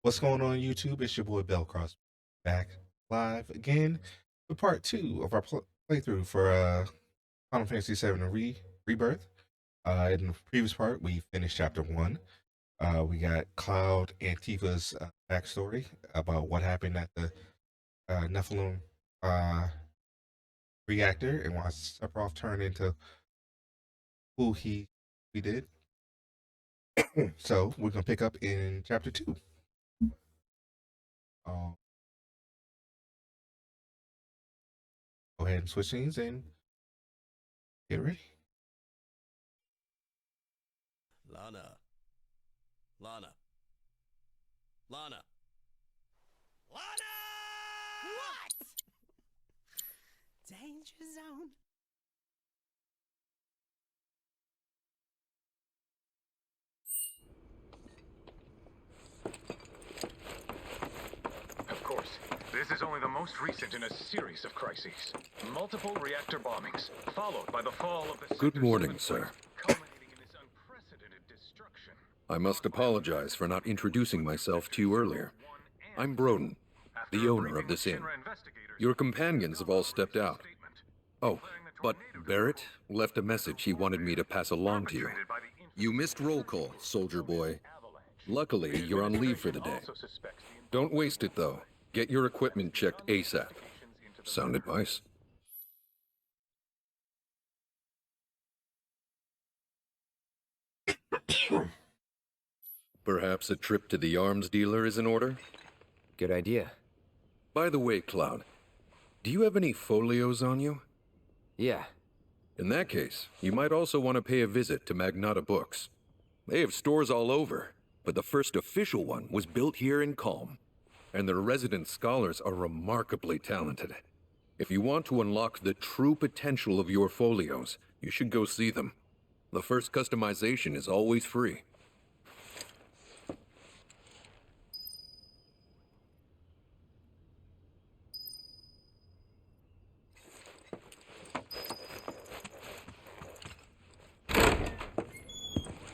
What's going on YouTube? It's your boy Bellcross back live again with part two of our playthrough for Final Fantasy VII Rebirth. In the previous part, we finished chapter one. We got Cloud and Tifa's backstory about what happened at the Nephilim reactor and why Sephiroth turned into who he did. So we're gonna pick up in chapter two. Go ahead and switch scenes and get ready. Lana. Lana. Lana. Lana! What? Danger zone. Of course, this is only the most recent in a series of crises. Multiple reactor bombings, followed by the fall of the Good morning, sir. culminating in this unprecedented destruction. I must apologize for not introducing myself to you earlier. I'm Broden, the owner of this inn. Your companions have all stepped out. Oh, but Barrett left a message he wanted me to pass along to you. You missed roll call, soldier boy. Luckily, you're on leave for the day. Don't waste it, though. Get your equipment checked ASAP. Sound advice? Perhaps a trip to the arms dealer is in order? Good idea. By the way, Cloud, do you have any folios on you? Yeah. In that case, you might also want to pay a visit to Magnata Books. They have stores all over, but the first official one was built here in Kalm, and their resident scholars are remarkably talented. If you want to unlock the true potential of your folios, you should go see them. The first customization is always free.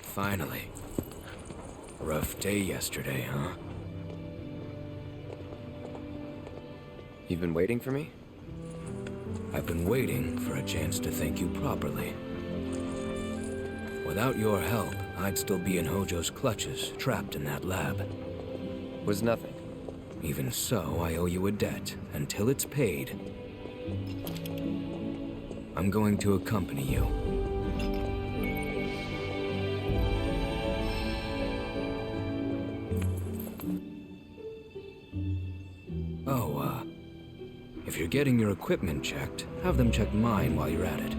Finally. Rough day yesterday, huh? You've been waiting for me? I've been waiting for a chance to thank you properly. Without your help, I'd still be in Hojo's clutches, trapped in that lab. Was nothing. Even so, I owe you a debt. Until it's paid, I'm going to accompany you. If you're getting your equipment checked, have them check mine while you're at it.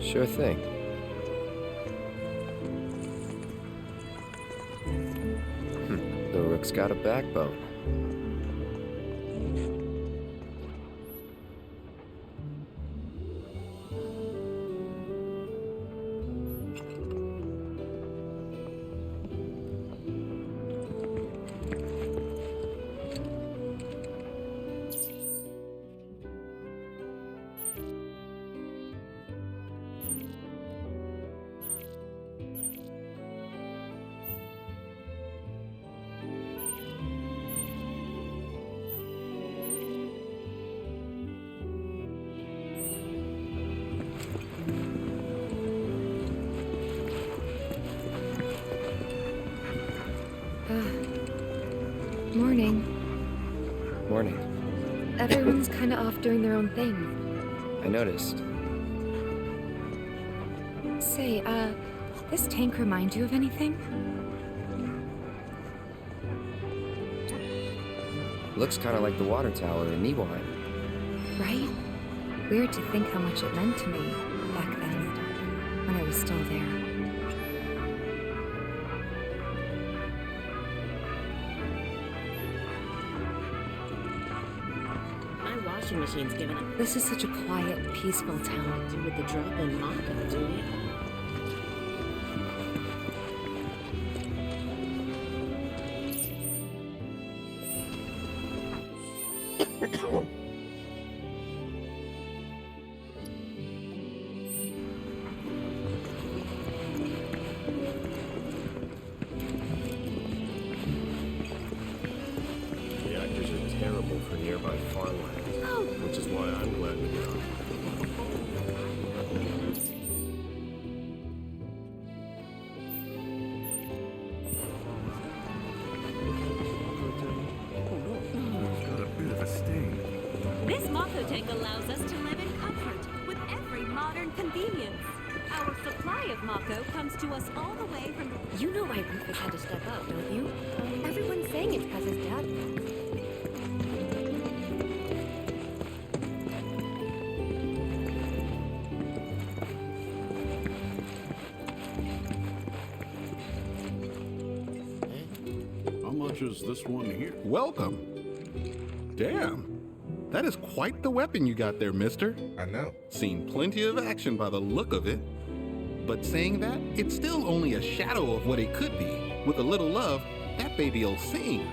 Sure thing. The rook's got a backbone. Morning. Morning. Everyone's kind of off doing their own thing. I noticed. Say, this tank remind you of anything? Looks kind of like the water tower in Nibelheim. Right? Weird to think how much it meant to me back then, when I was still there. Washing machine's given up. This is such a quiet, peaceful town. Do with the drop-in mock-up, do you? by farmland, Oh, which is why I'm glad to go. He's got a bit of a sting. This Mako tank allows us to live in comfort with every modern convenience. Our supply of Mako comes to us all the way from the... you know why Rufus had to step up, don't you? Everyone's saying it's because his dad left. How much is this one here? Welcome. Damn. That is quite the weapon you got there, mister. I know. Seen plenty of action by the look of it. But saying that, it's still only a shadow of what it could be. With a little love, that baby'll sing.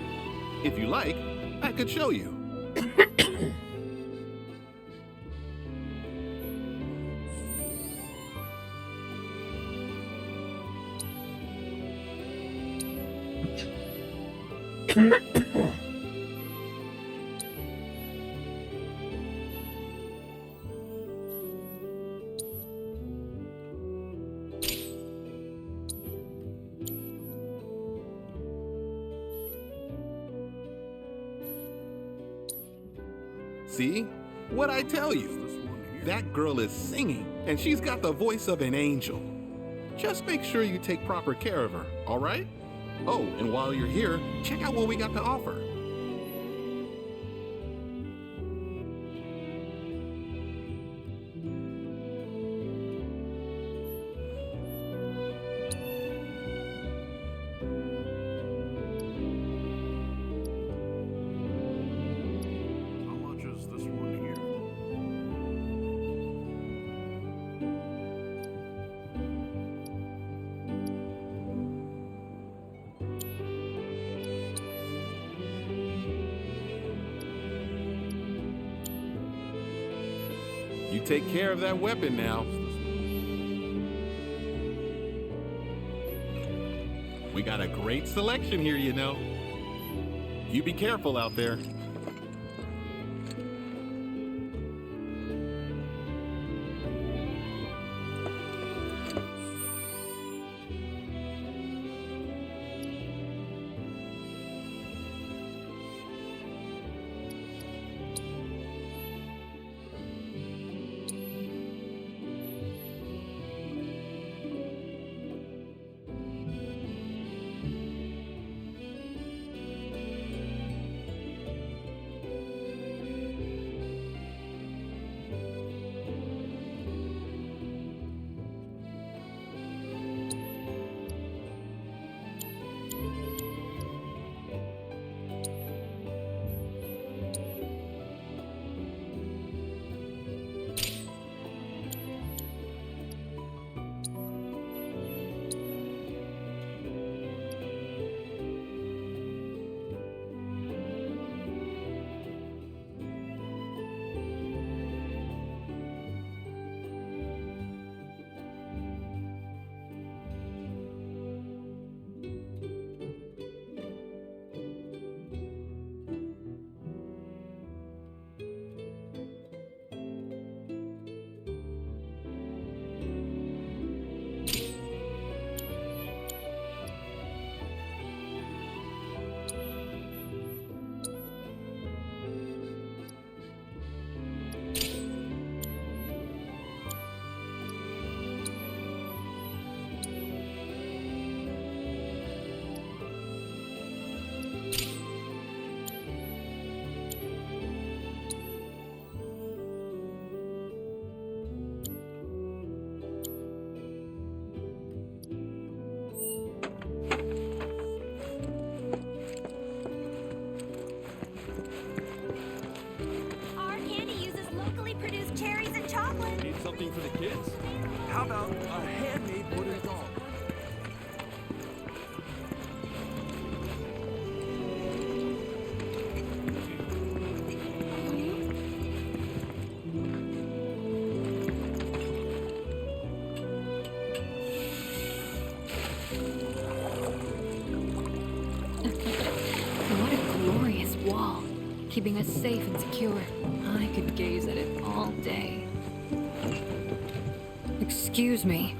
If you like, I could show you. See? What'd I tell you? That girl is singing, and she's got the voice of an angel. Just make sure you take proper care of her, all right? Oh, and while you're here, check out what we got to offer. How much is this one here? You take care of that weapon now. We got a great selection here, you know. You be careful out there. Our candy uses locally produced cherries and chocolate. Need something for the kids? How about a handmade wooden doll? What a glorious wall. keeping us safe and secure. I could gaze at it all day. Excuse me.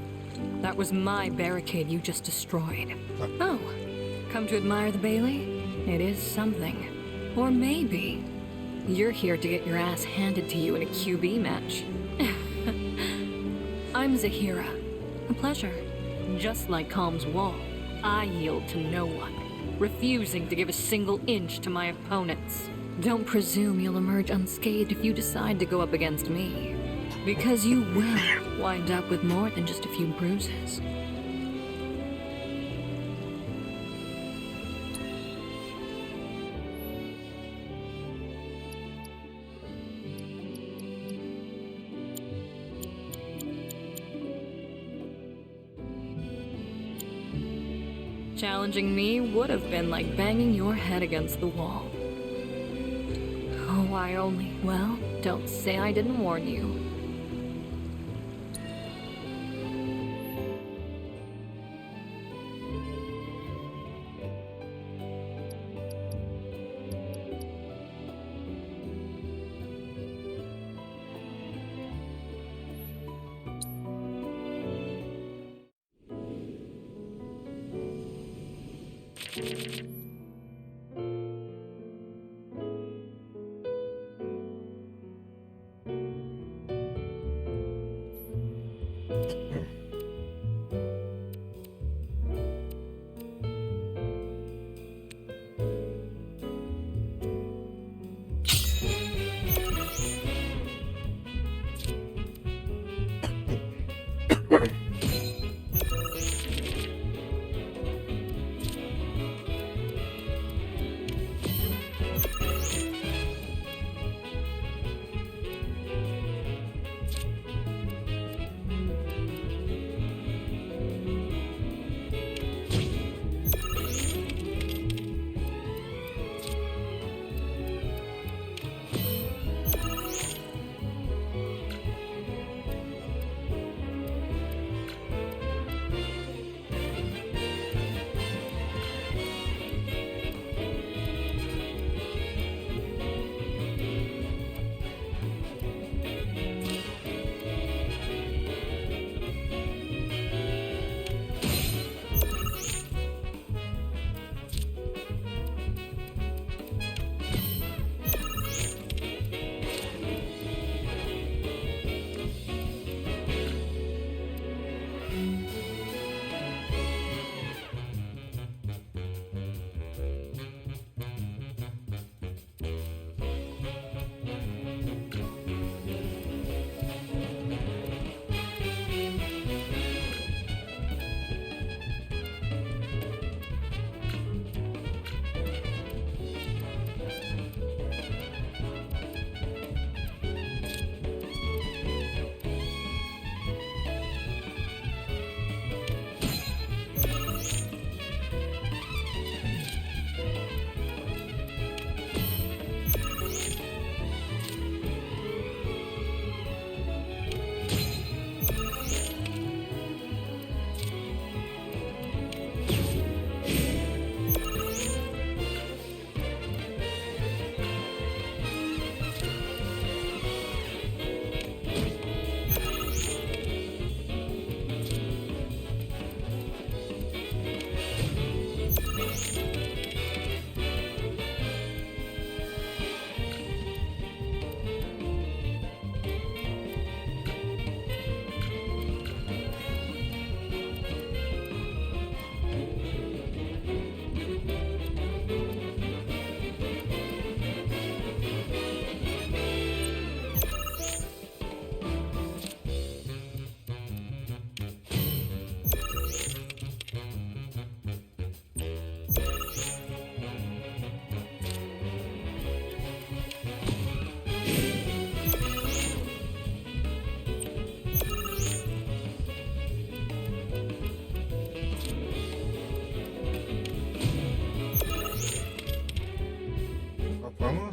That was my barricade you just destroyed. Oh, come to admire the Bailey? It is something. Or maybe you're here to get your ass handed to you in a QB match. I'm Zahira. A pleasure. Just like Kalm's wall, I yield to no one, refusing to give a single inch to my opponents. Don't presume you'll emerge unscathed if you decide to go up against me, because you will wind up with more than just a few bruises. Challenging me would have been like banging your head against the wall. Oh, I only... Well, don't say I didn't warn you.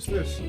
What's this?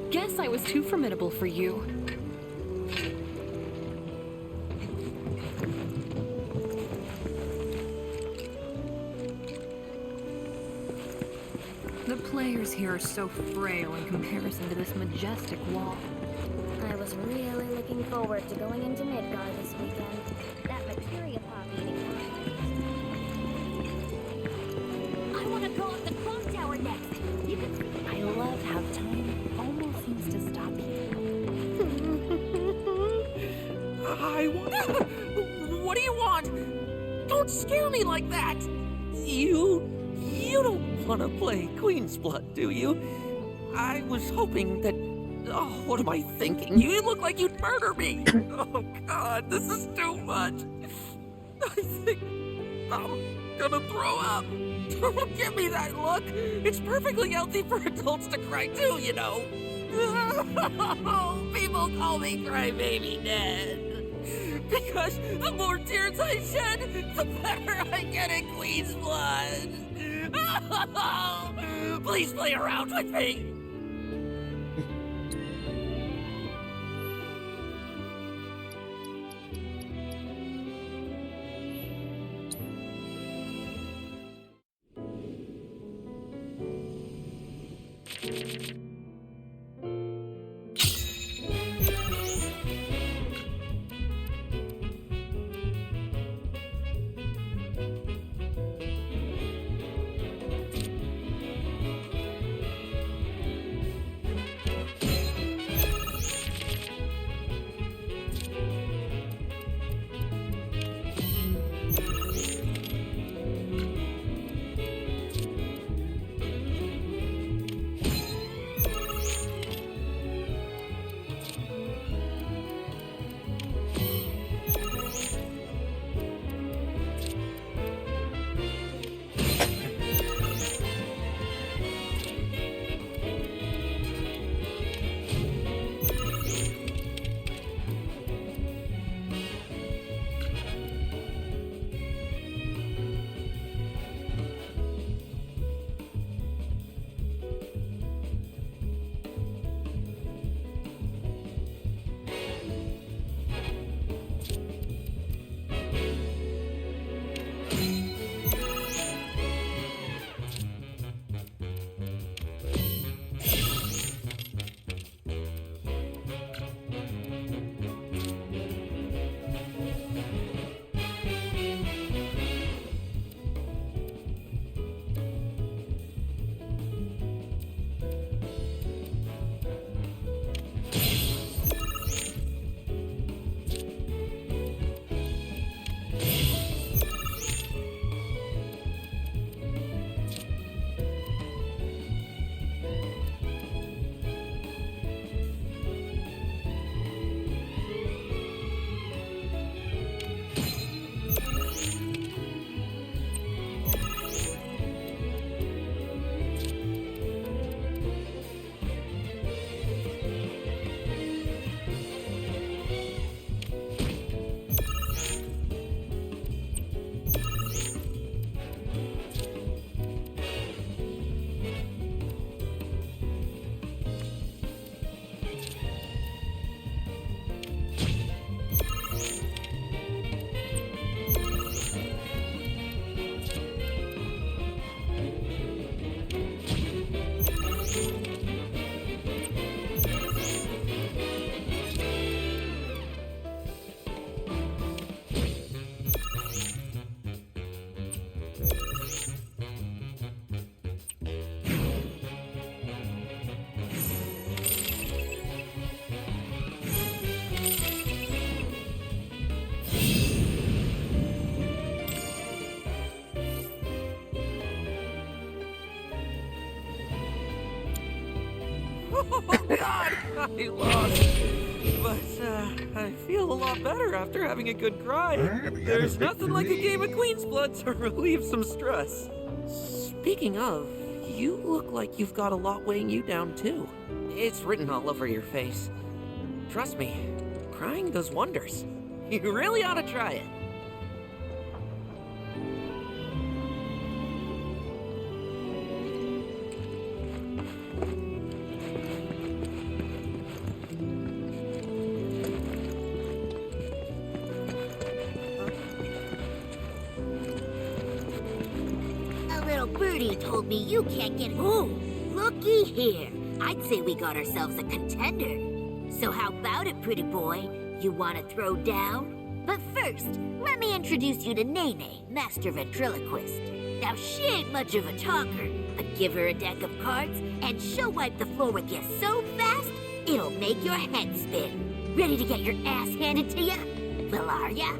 Guess I was too formidable for you. The players here are so frail in comparison to this majestic wall. I was really looking forward to going into Midgard this weekend. That materia pop eating. I want to go up the clock tower next. You can. I love how time almost seems to stop here. I want. What do you want? Don't scare me like that. You don't want to play Queen's Blood, do you? I was hoping that. Oh, what am I thinking? You look like you'd murder me. Oh God, this is too much. I think I'm gonna throw up. Don't give me that look. It's perfectly healthy for adults to cry too, you know. People call me Crybaby Ned. Because the more tears I shed, the better I get at Queen's Blood. Please play around with me. I lost. But, I feel a lot better after having a good cry. Alright, we got There's a nothing like a victory. game of Queen's Blood to relieve some stress. Speaking of, you look like you've got a lot weighing you down, too. It's written all over your face. Trust me, crying does wonders. You really ought to try it. A little birdie told me you can't get. Ooh, looky here. I'd say we got ourselves a contender. So how about it, pretty boy? You want to throw down? But first, let me introduce you to Nene, master ventriloquist. Now she ain't much of a talker, but give her a deck of cards and she'll wipe the floor with you so fast it'll make your head spin. Ready to get your ass handed to ya? Well, are ya?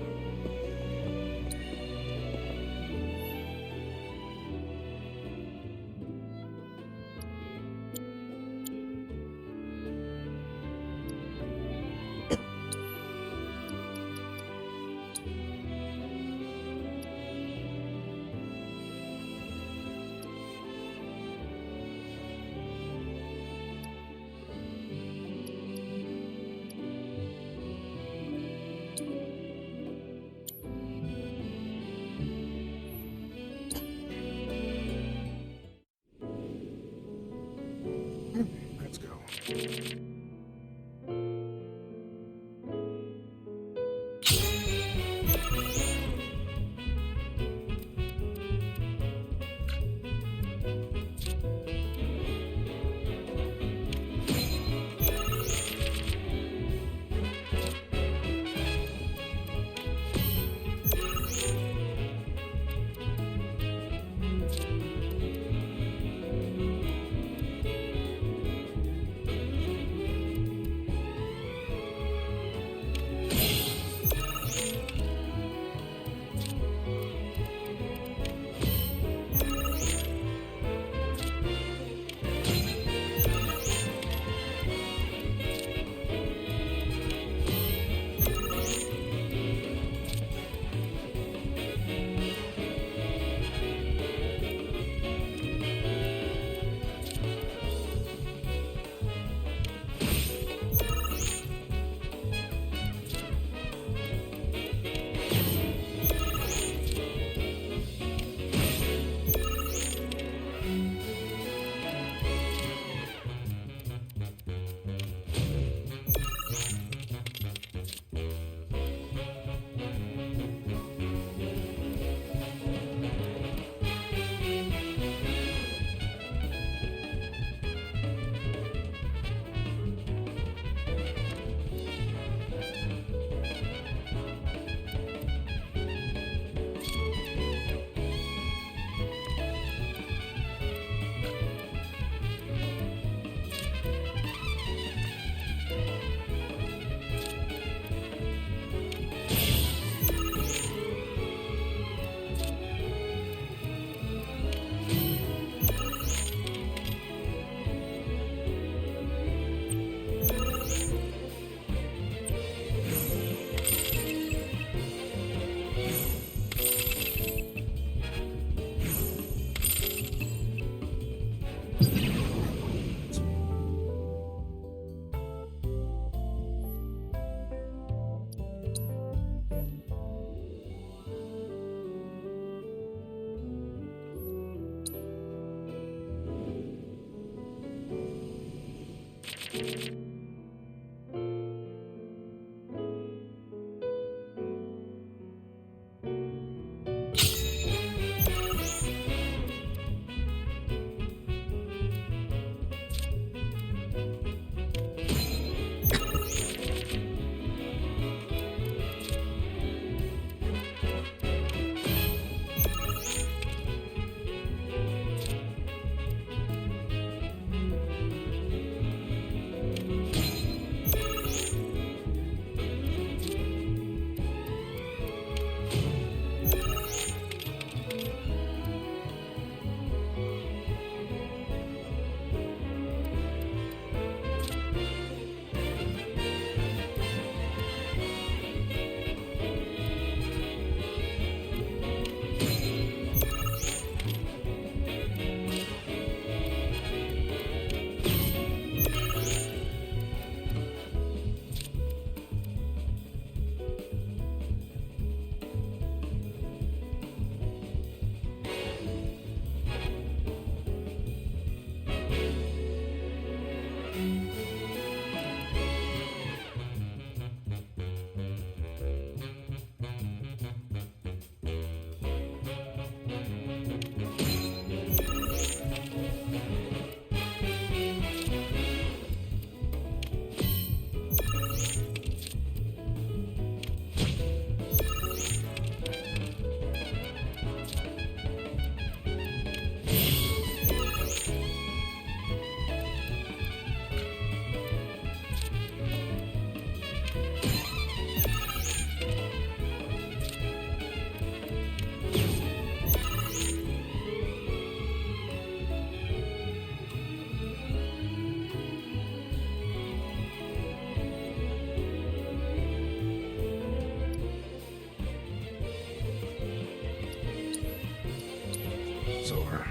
it's over.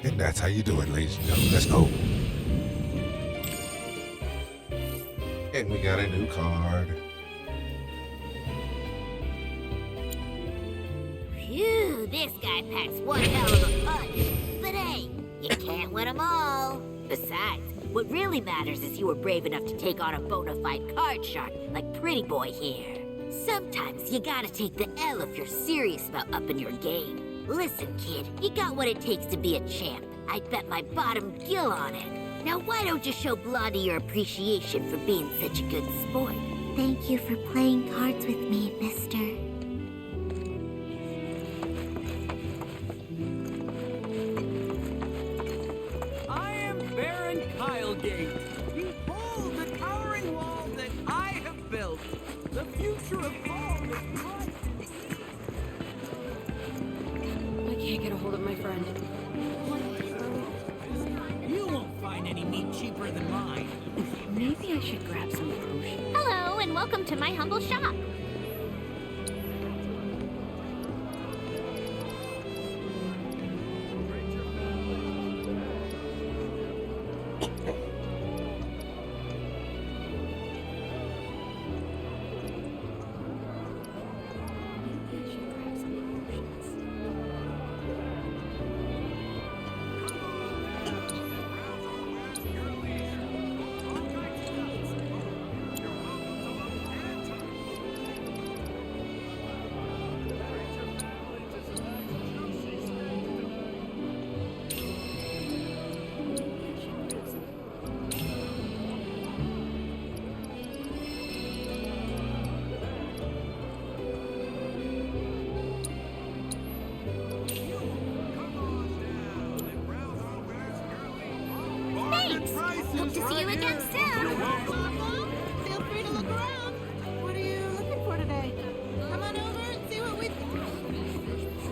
And that's how you do it, ladies and gentlemen. Let's go. And we got a new card. Phew, this guy packs one hell of a punch. But hey, you can't win them all. Besides, what really matters is you were brave enough to take on a bona fide card shark like Pretty Boy here. Sometimes you gotta take the L if you're serious about upping your game. Listen, kid, you got what it takes to be a champ. I'd bet my bottom gill on it. Now why don't you show Blondie your appreciation for being such a good sport? Thank you for playing cards with me, mister. I am Baron Kylegate. Behold the towering wall that I have built. The future of Kalm is bright. I can't get a hold of my friend. You won't find any meat cheaper than mine. Maybe I should grab some potions. Hello, and welcome to my humble shop. Hope to see you again soon. Feel free to look around. What are you looking for today? Come on over and see what we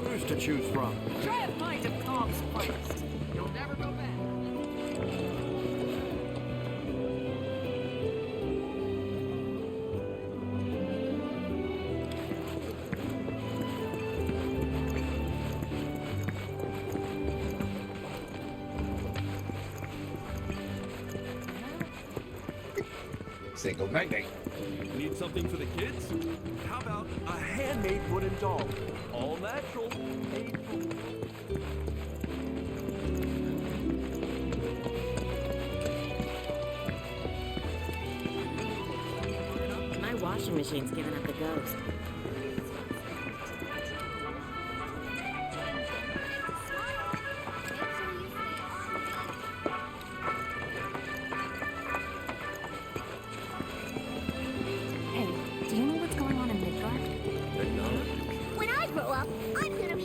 Who's to choose from? Try a pint of Kalm's first. You'll never go back. Single night night. Need something for the kids? How about a handmade wooden doll? All natural, made from... My washing machine's giving up the ghost. Hey, do you know what's going on in Midgard? When I grow up, I'm gonna be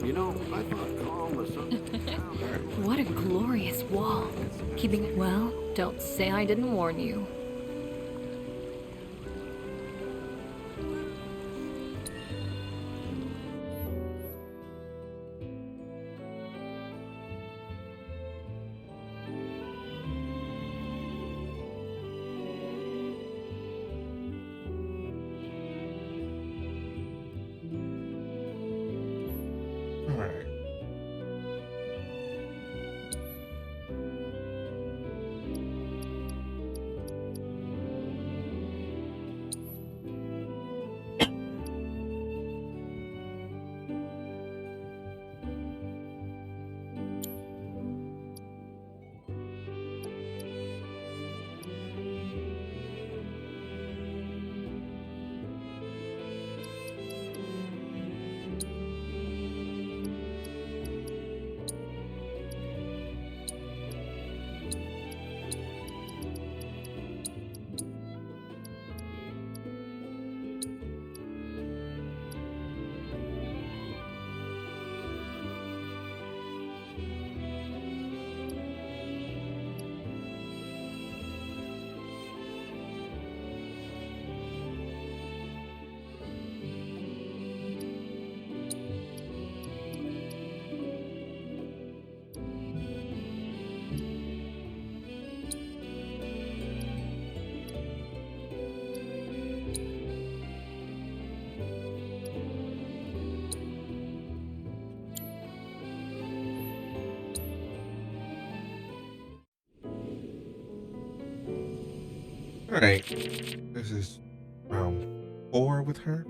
You know, I thought Kalm was something. What a glorious wall. Keeping it well, don't say I didn't warn you. All right. All right. This is round 4 with her.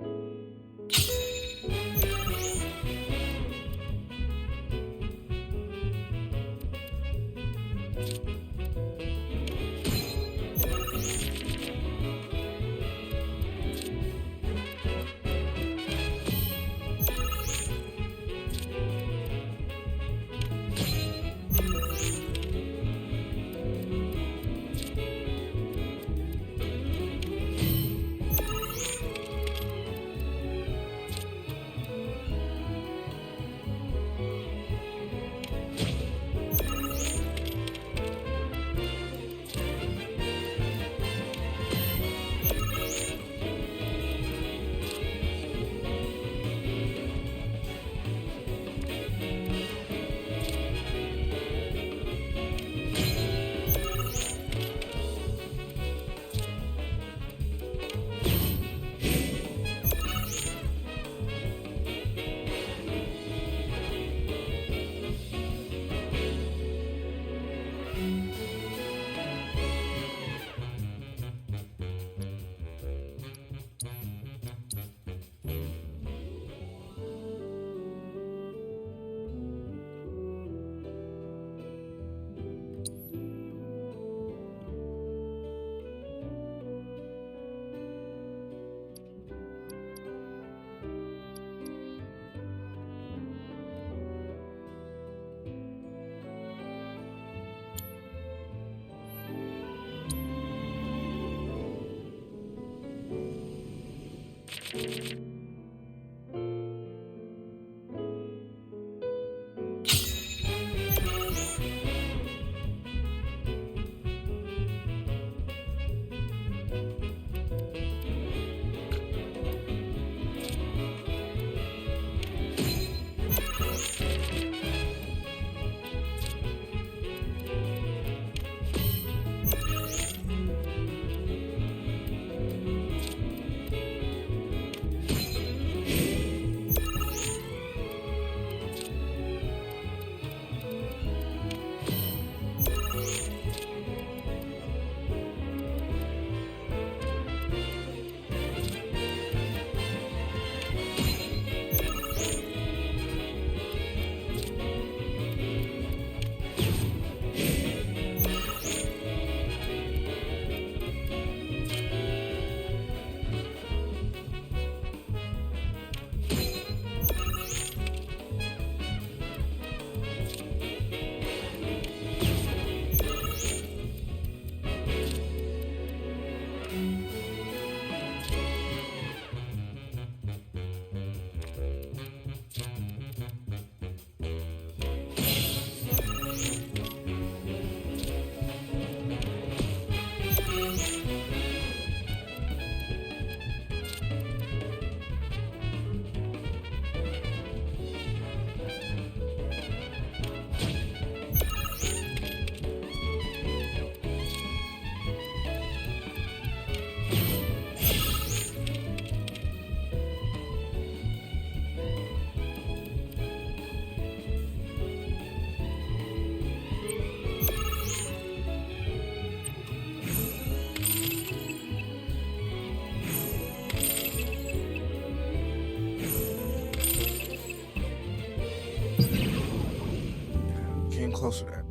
Getting closer to that.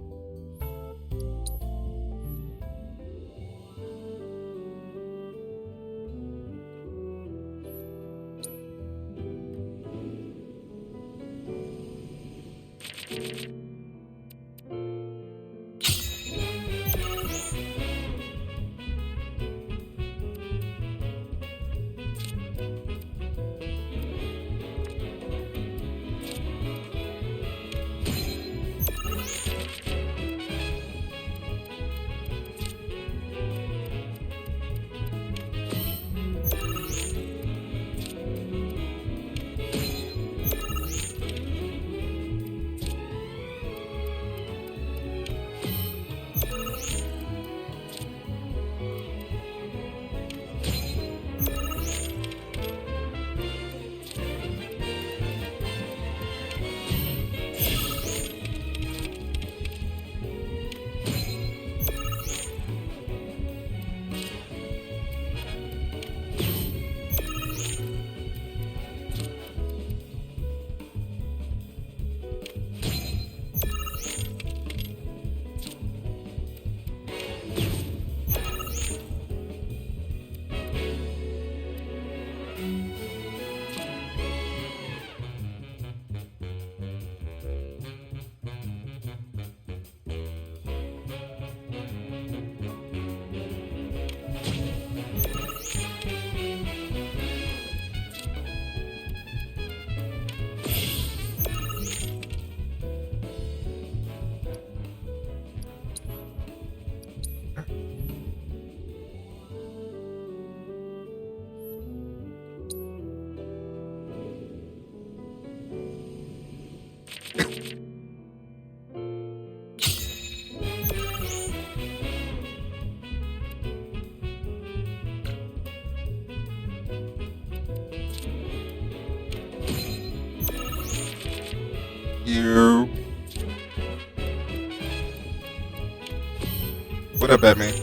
You. What up, Batman?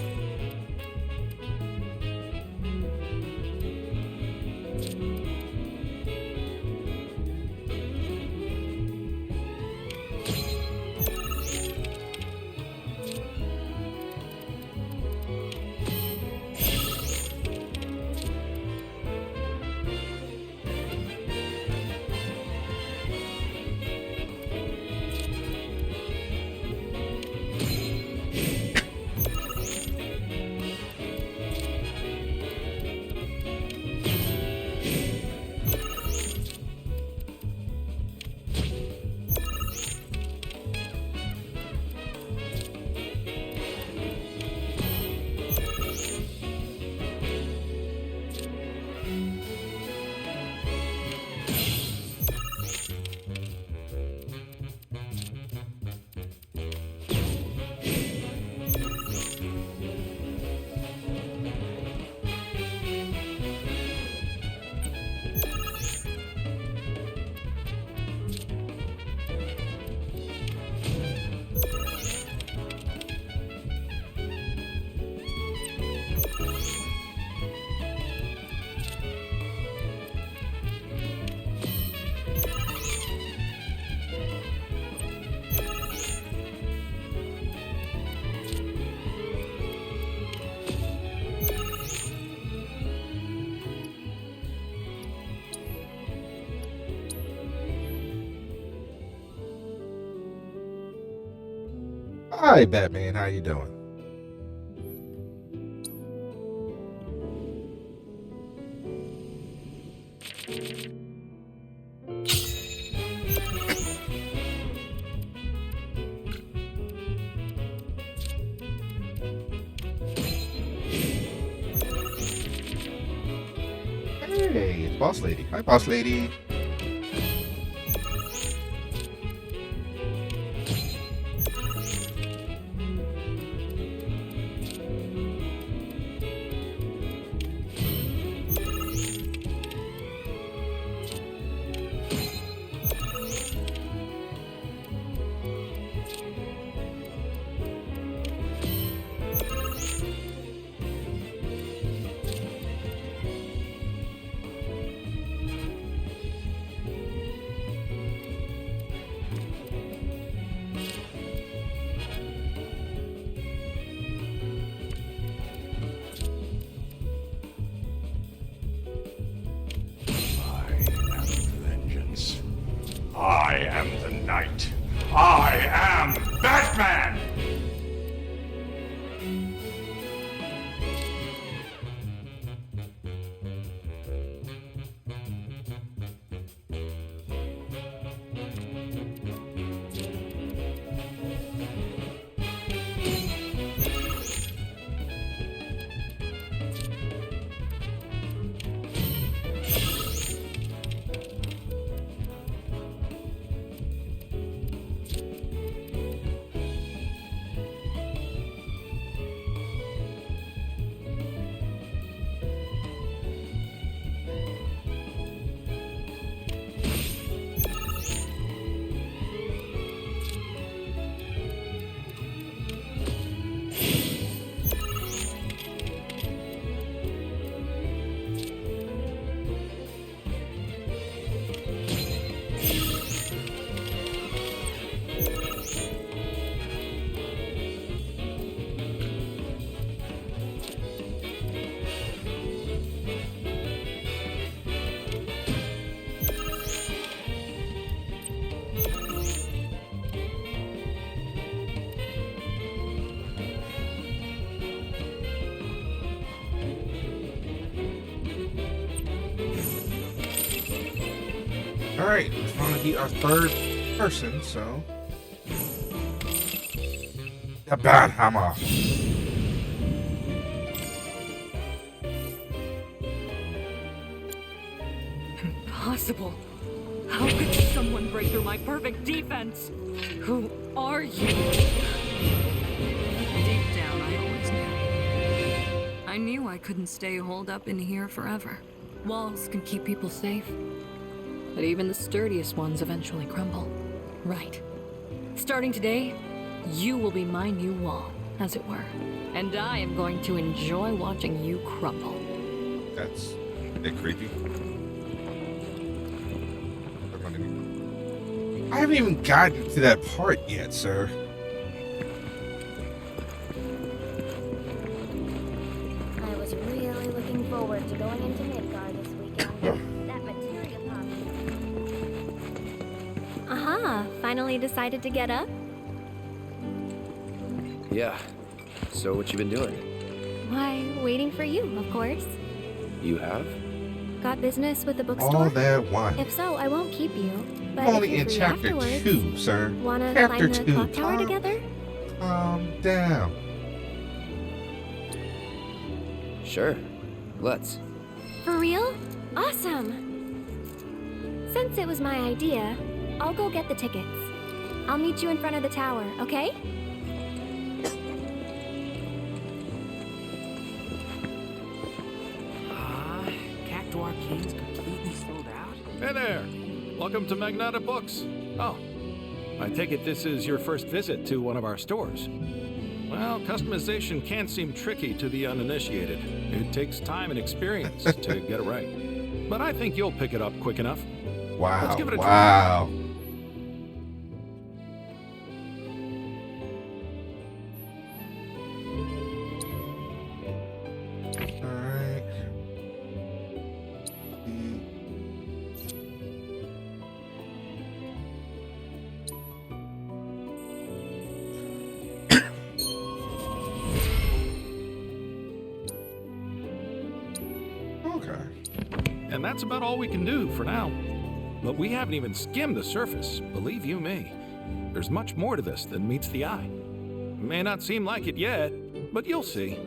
Hi, Batman. How you doing? Hey, it's Boss Lady. Hi, Boss Lady. I am the Knight. I am Batman! Alright, we're gonna be our third person, so. The Bat Hammer. Impossible. How could someone break through my perfect defense? Who are you? Deep down, I always knew. I knew I couldn't stay holed up in here forever. Walls can keep people safe, but even the sturdiest ones eventually crumble. Right. Starting today, you will be my new wall, as it were. And I am going to enjoy watching you crumble. That's a bit creepy. I haven't even gotten to that part yet, sir. I was really looking forward to going into Midgard this weekend. That materia pop. Aha! Finally decided to get up? Yeah. So what you been doing? Why, waiting for you, of course. You have? Got business with the bookstore? All that wine. If so, I won't keep you. But I'm only if in you're free chapter afterwards, 2, sir. Wanna Chapter climb the 2. clock tower together? Calm down. Sure. Let's. For real? Awesome! Since it was my idea, I'll go get the tickets. I'll meet you in front of the tower, okay? Cacto Arcane's completely sold out? Hey there! Welcome to Magnata Books. Oh, I take it this is your first visit to one of our stores. Well, customization can seem tricky to the uninitiated. It takes time and experience to get it right. But I think you'll pick it up quick enough. Wow. Let's give it a try. Wow. Alright. and that's about all we can do for now. But we haven't even skimmed the surface, believe you me. There's much more to this than meets the eye. May not seem like it yet, but you'll see.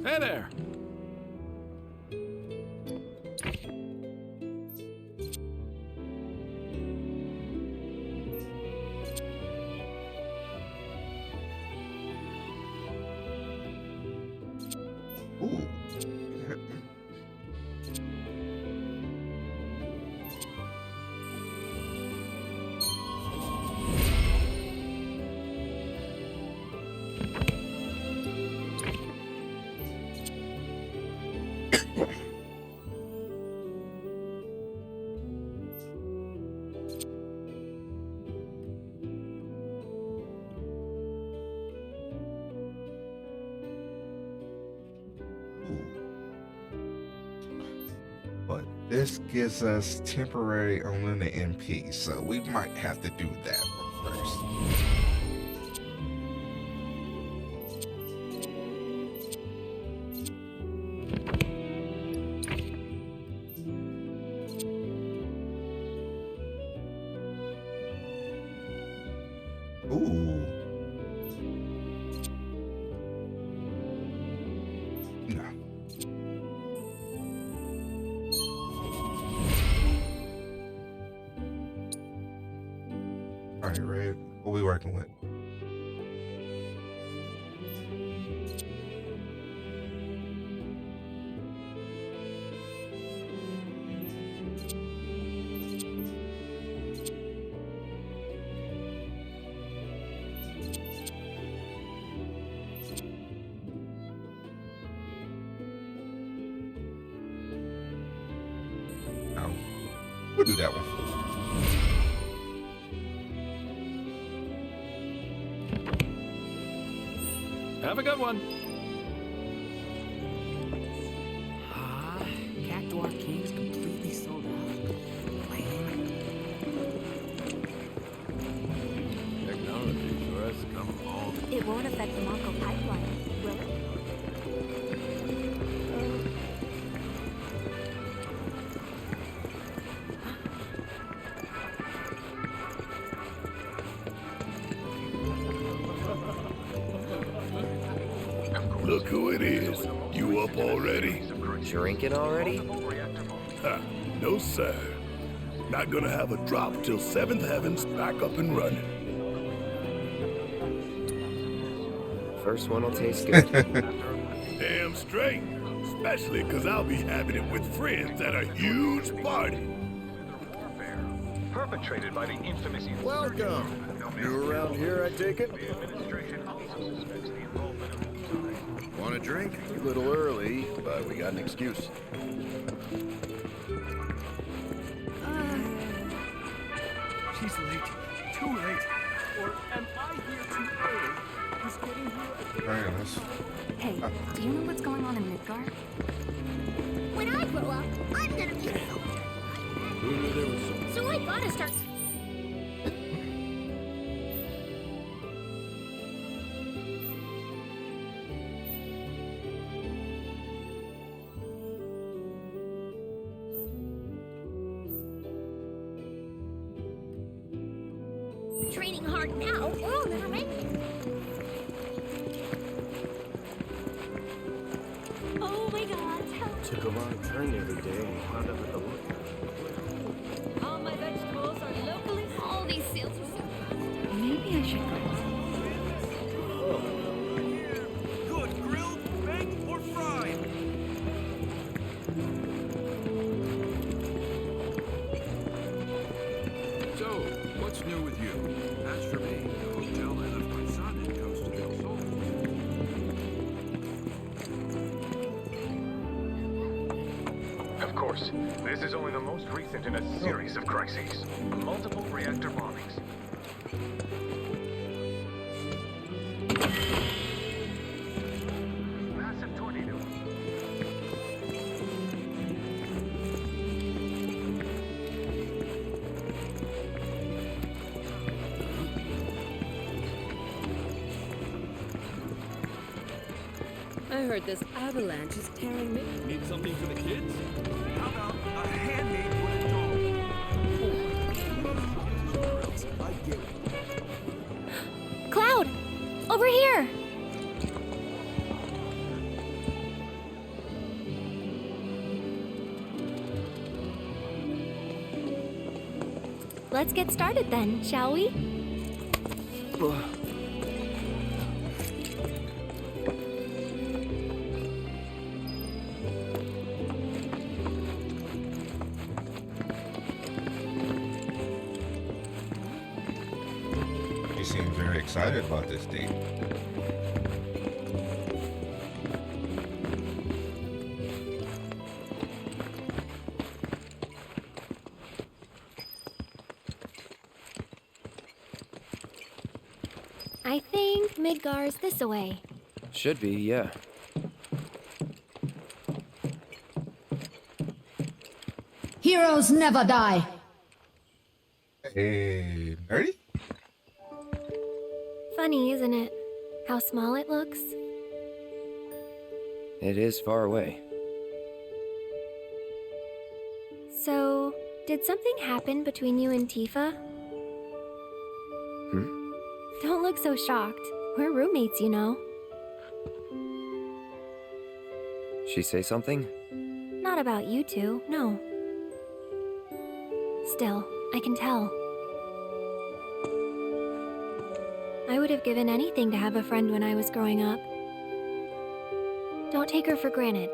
Hey there! Ooh. But this gives us temporary on the MP, so we might have to do that one first. Ooh. No. All right, Red. What we working with? No. We'll do that one. Have a good one. Cactuar King's completely sold out. Lame. Technology for us come along. It won't affect the Mako pipeline, will it? Look who it is. You up already? Drinking already? Ha, no, sir. Not gonna have a drop till 7th Heaven's back up and running. First one will taste good. Damn straight. Especially because I'll be having it with friends at a huge party. Perpetrated by the infamous... Welcome. You around here, I take it? Want a drink? A little early, but we got an excuse. She's late. Too late. Or am I here too early? Just getting here Very nice. Hey, do you know what's going on in Midgard? When I grow up, I'm gonna be... Who knew there was some... So I gotta start... Training hard now, or I'll never make it. Oh my god, help. Took a long turn the other day and wound up at the lookout. All my vegetables are locally... All these sales are so... Maybe I should go. good, grilled, baked, or fried. So, what's new with you? As for me, the hotel I left my son in comes to Del Sol. Of course, this is only the most recent in a series of crises. Multiple reactor bombings. Massive tornado. I heard this avalanche is tearing me. Need something for the kids? How about a handmade wooden doll? Or else I get it. Cloud! Over here! Let's get started then, shall we? You seem very excited about this date. I think Midgar's this away. Should be, yeah. Heroes never die. Hey, nerdy? Funny, isn't it? How small it looks. It is far away. So, did something happen between you and Tifa? Don't look so shocked. We're roommates, you know. She say something? Not about you two, no. Still, I can tell. I would have given anything to have a friend when I was growing up. Don't take her for granted.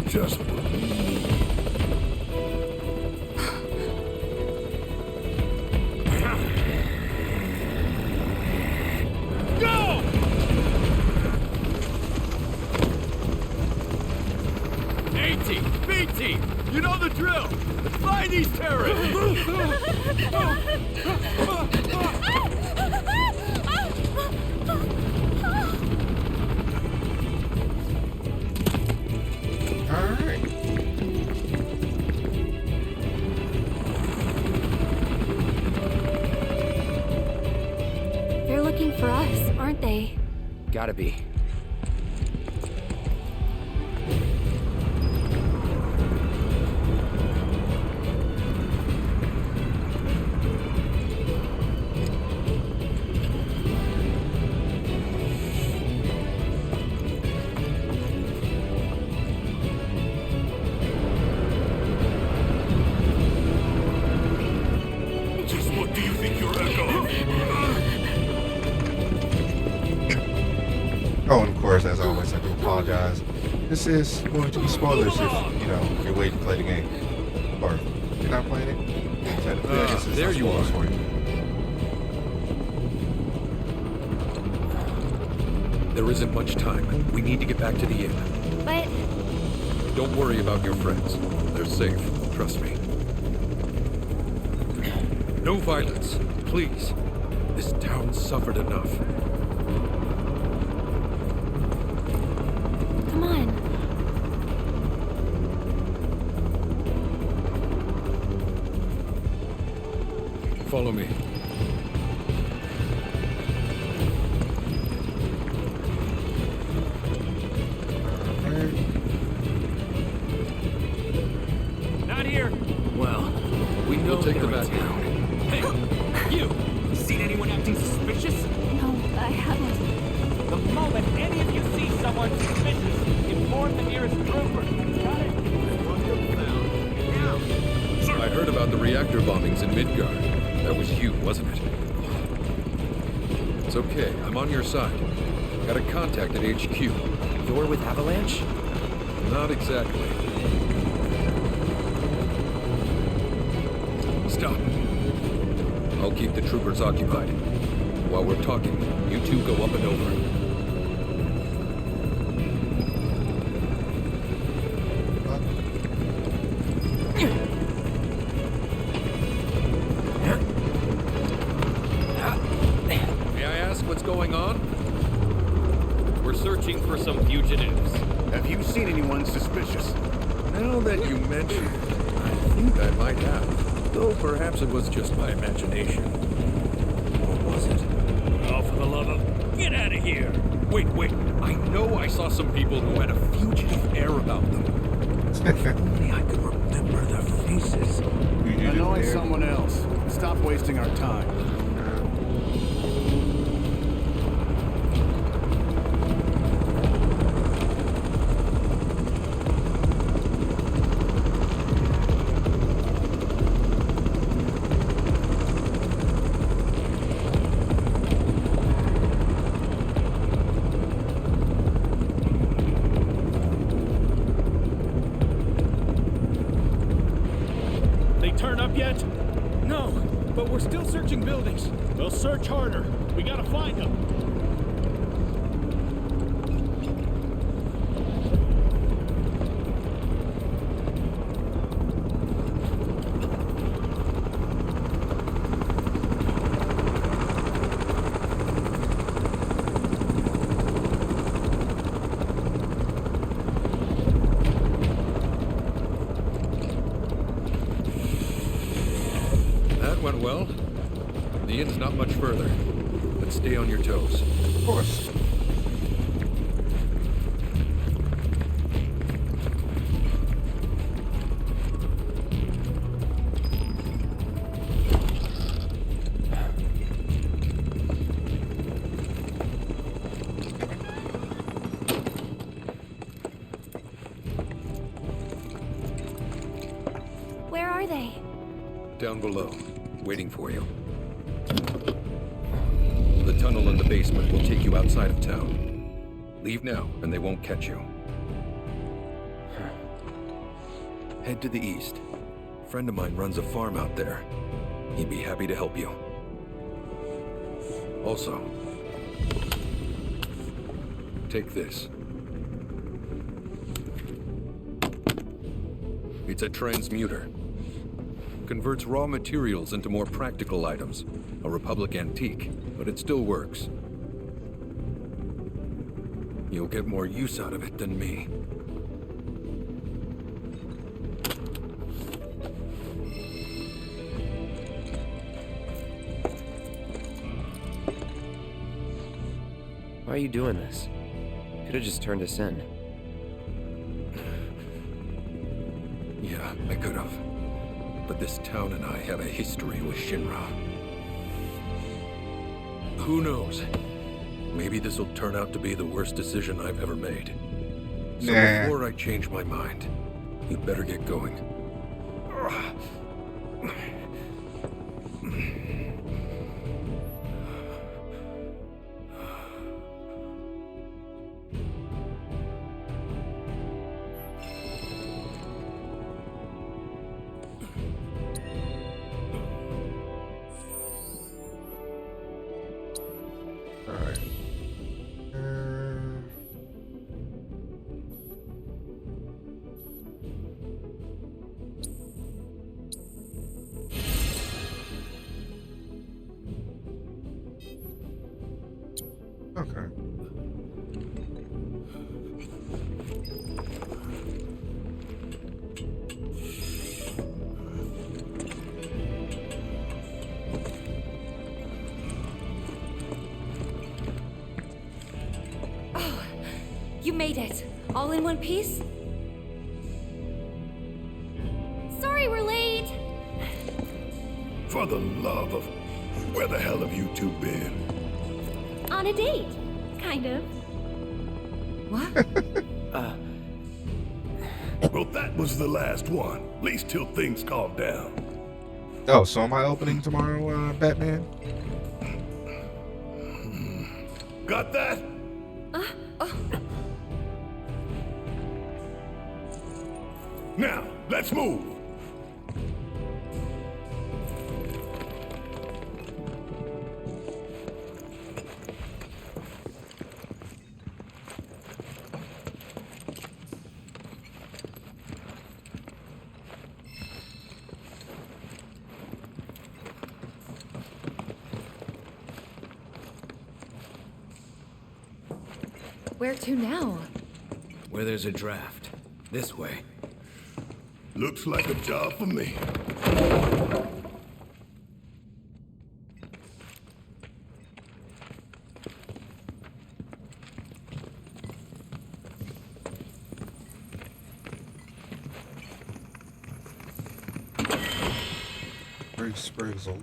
Just Go! A-team, B-team, you know the drill. Let's find these terrorists. Alright. They're looking for us, aren't they? Gotta be. just what do you think you're echoing? Oh, and of course, as always, I do apologize. This is going to be spoilers if, you're waiting to play the game. Or if you're not playing it. Technically, I guess it's there not you are. spoilers for you. There isn't much time. We need to get back to the inn. But Don't worry about your friends. They're safe. Trust me. No violence, please. This town suffered enough. come on. Follow me. Not here. Well, we know We'll take they're them in back. town. Hey, you! Seen anyone acting suspicious? No, I haven't. The moment any of you see someone suspicious, inform the nearest trooper. Got it? I heard about the reactor bombings in Midgard. That was you, wasn't it? It's okay. I'm on your side. Got a contact at HQ. You're with Avalanche? Not exactly. Stop. I'll keep the troopers occupied. While we're talking, you two go up and over. We're searching for some fugitives. Have you seen anyone suspicious? Now that you mention it, I think I might have. Though perhaps it was just my imagination. Or was it? Oh, for the love of... Get out of here! Wait. I know I saw some people who had a fugitive air about them. If only I could remember their faces. Annoy someone else. Stop wasting our time. Turn up yet? No, but we're still searching buildings. We'll search harder. We gotta find them. Went well. The inn's not much further, but stay on your toes. Of course. Where are they? Down below. Waiting for you. The tunnel in the basement will take you outside of town. Leave now, and they won't catch you. Head to the east. A friend of mine runs a farm out there. He'd be happy to help you. Also, take this. It's a transmuter. Converts raw materials into more practical items. A Republic antique, but it still works. You'll get more use out of it than me. Why are you doing this? Could have just turned us in. Yeah, I could have. But this town and I have a history with Shinra. Who knows? Maybe this'll turn out to be the worst decision I've ever made. So before I change my mind, you'd better get going. Okay. Oh, you made it. All in one piece? Sorry we're late. For the love of... Where the hell have you two been? On a date. Kind of. What? Well, that was the last one. At least till things calm down. Oh, so am I opening tomorrow, Batman? Got that? Now, let's move. Where to now? Where there's a draft. This way. Looks like a job for me. Very Sprizzle.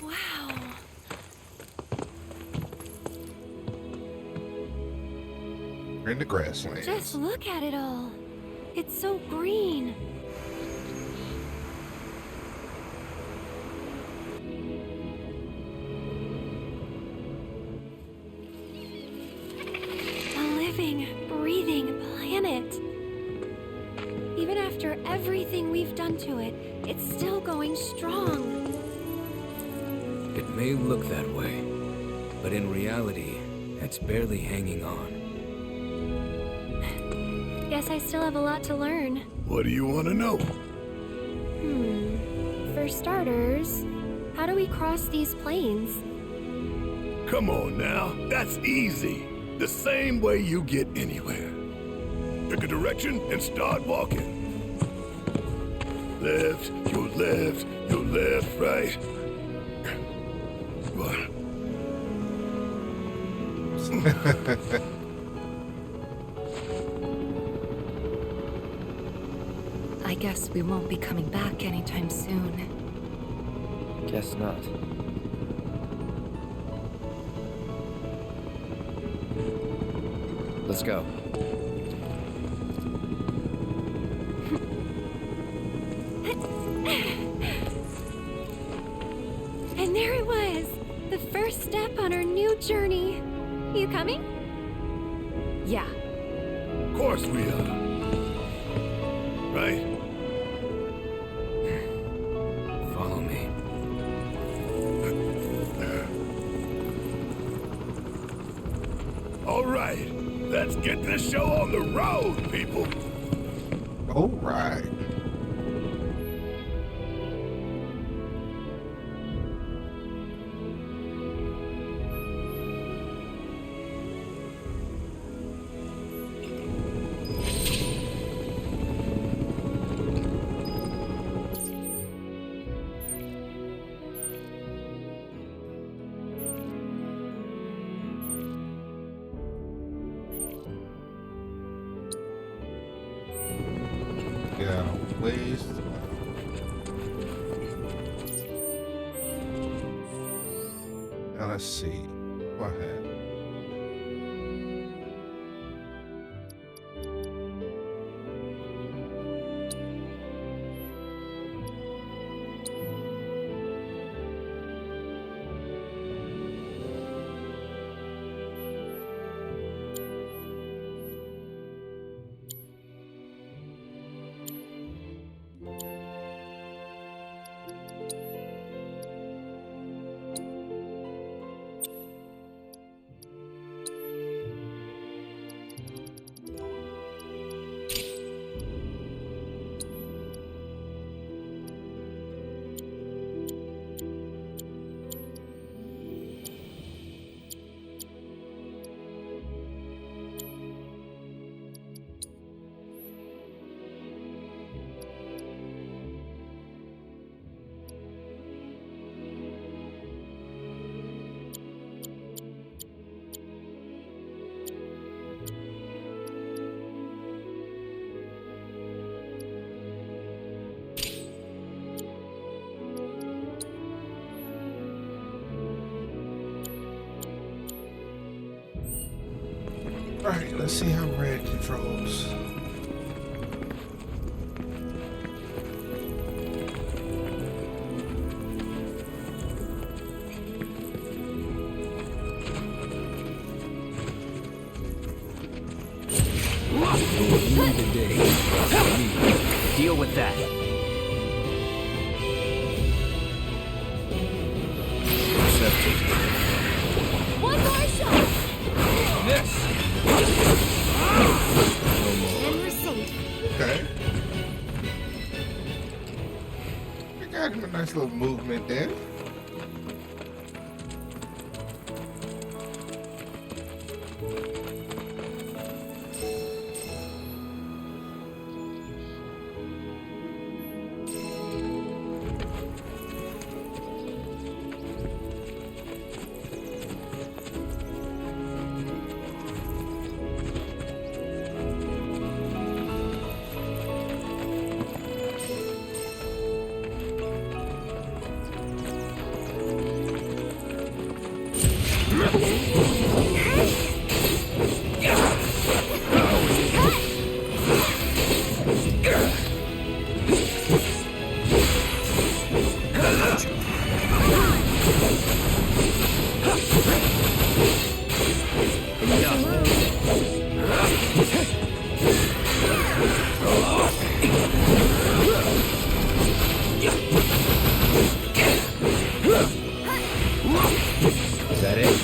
Wow. We're in the grasslands. Just look at it all. It's so green. A living, breathing planet. Even after everything we've done to it, it's still going strong. It may look that way, but in reality, it's barely hanging on. Guess I still have a lot to learn. What do you want to know? For starters, how do we cross these plains? Come on now, that's easy. The same way you get anywhere. Pick a direction and start walking. Left, your left, your left, right. What? I guess we won't be coming back anytime soon. Guess not. Let's go. And there it was! The first step on our new journey. You coming? Yeah. Of course we are. Right? Follow me. All right, let's get this show on the road, people. All right. Yeah, ways. Now let's see. Go ahead. Alright, let's see how red controls. Deal with that. One more shot! Yes! And we're safe. Okay. We got him a nice little movement there. Is that it?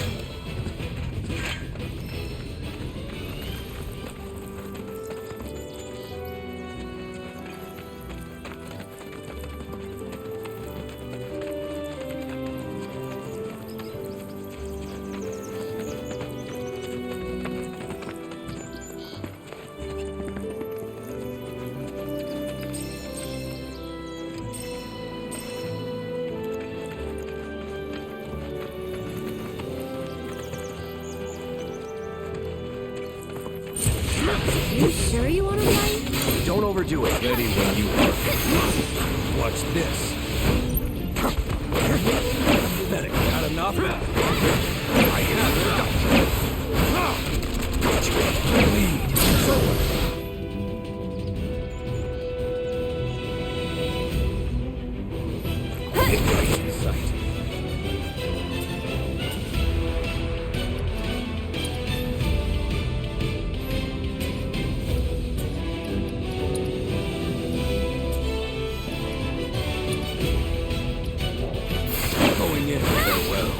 You sure you want to fight? Don't overdo it. Ready when you are. Watch this. Pathetic. Not enough. I have got you. Lead. Right in sight. Going in farewell.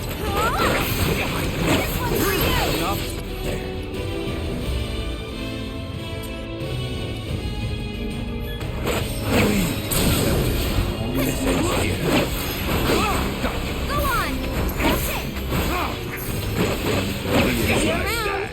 Enough. There. This ends here. Go on! That's it! See you around!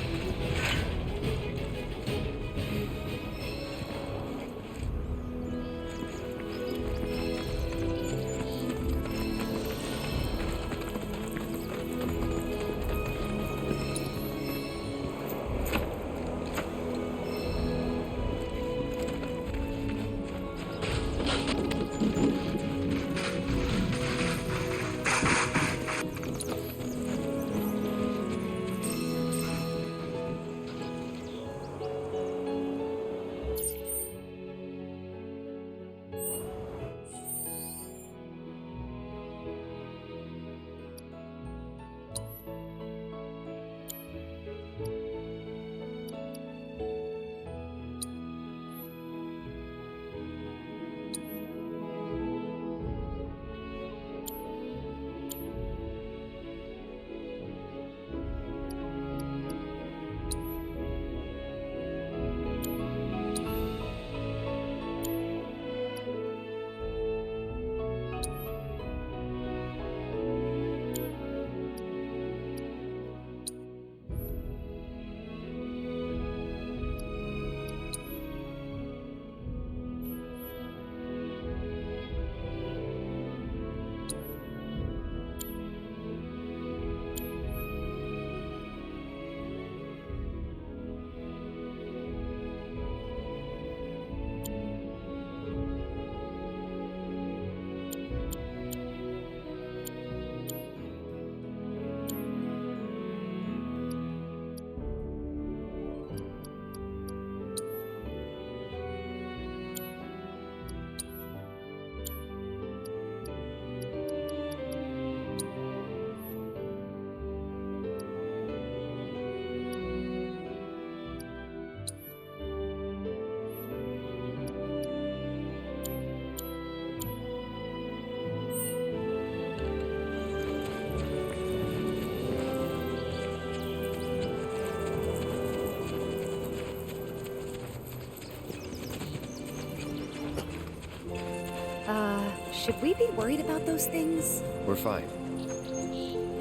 Should we be worried about those things? We're fine,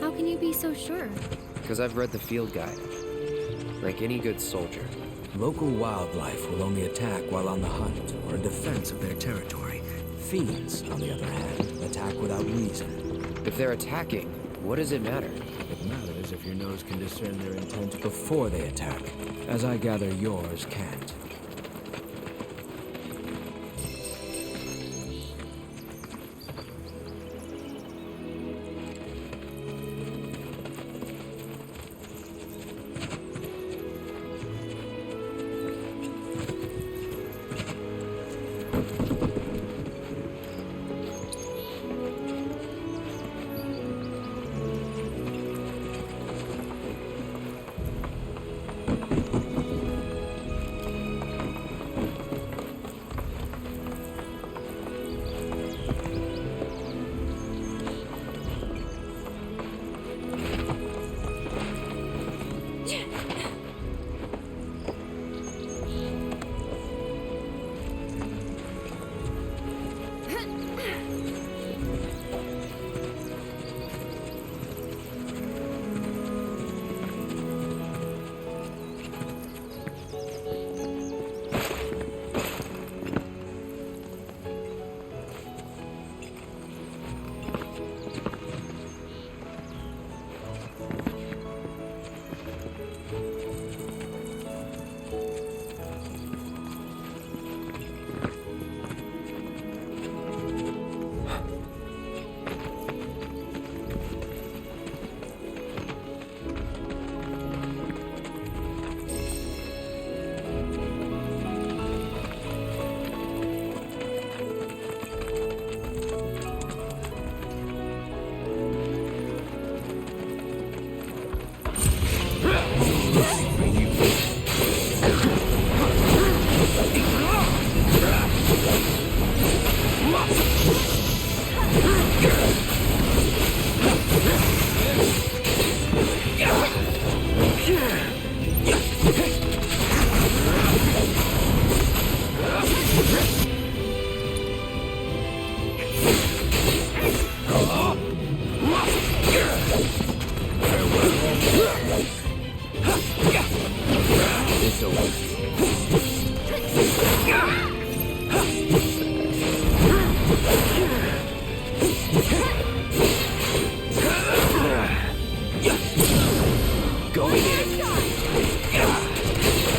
How can you be so sure? because I've read the field guide. Like any good soldier. Local wildlife will only attack while on the hunt or in defense of their territory. Fiends, on the other hand, attack without reason. If they're attacking, what does it matter? It matters if your nose can discern their intent before they attack, as I gather yours can't.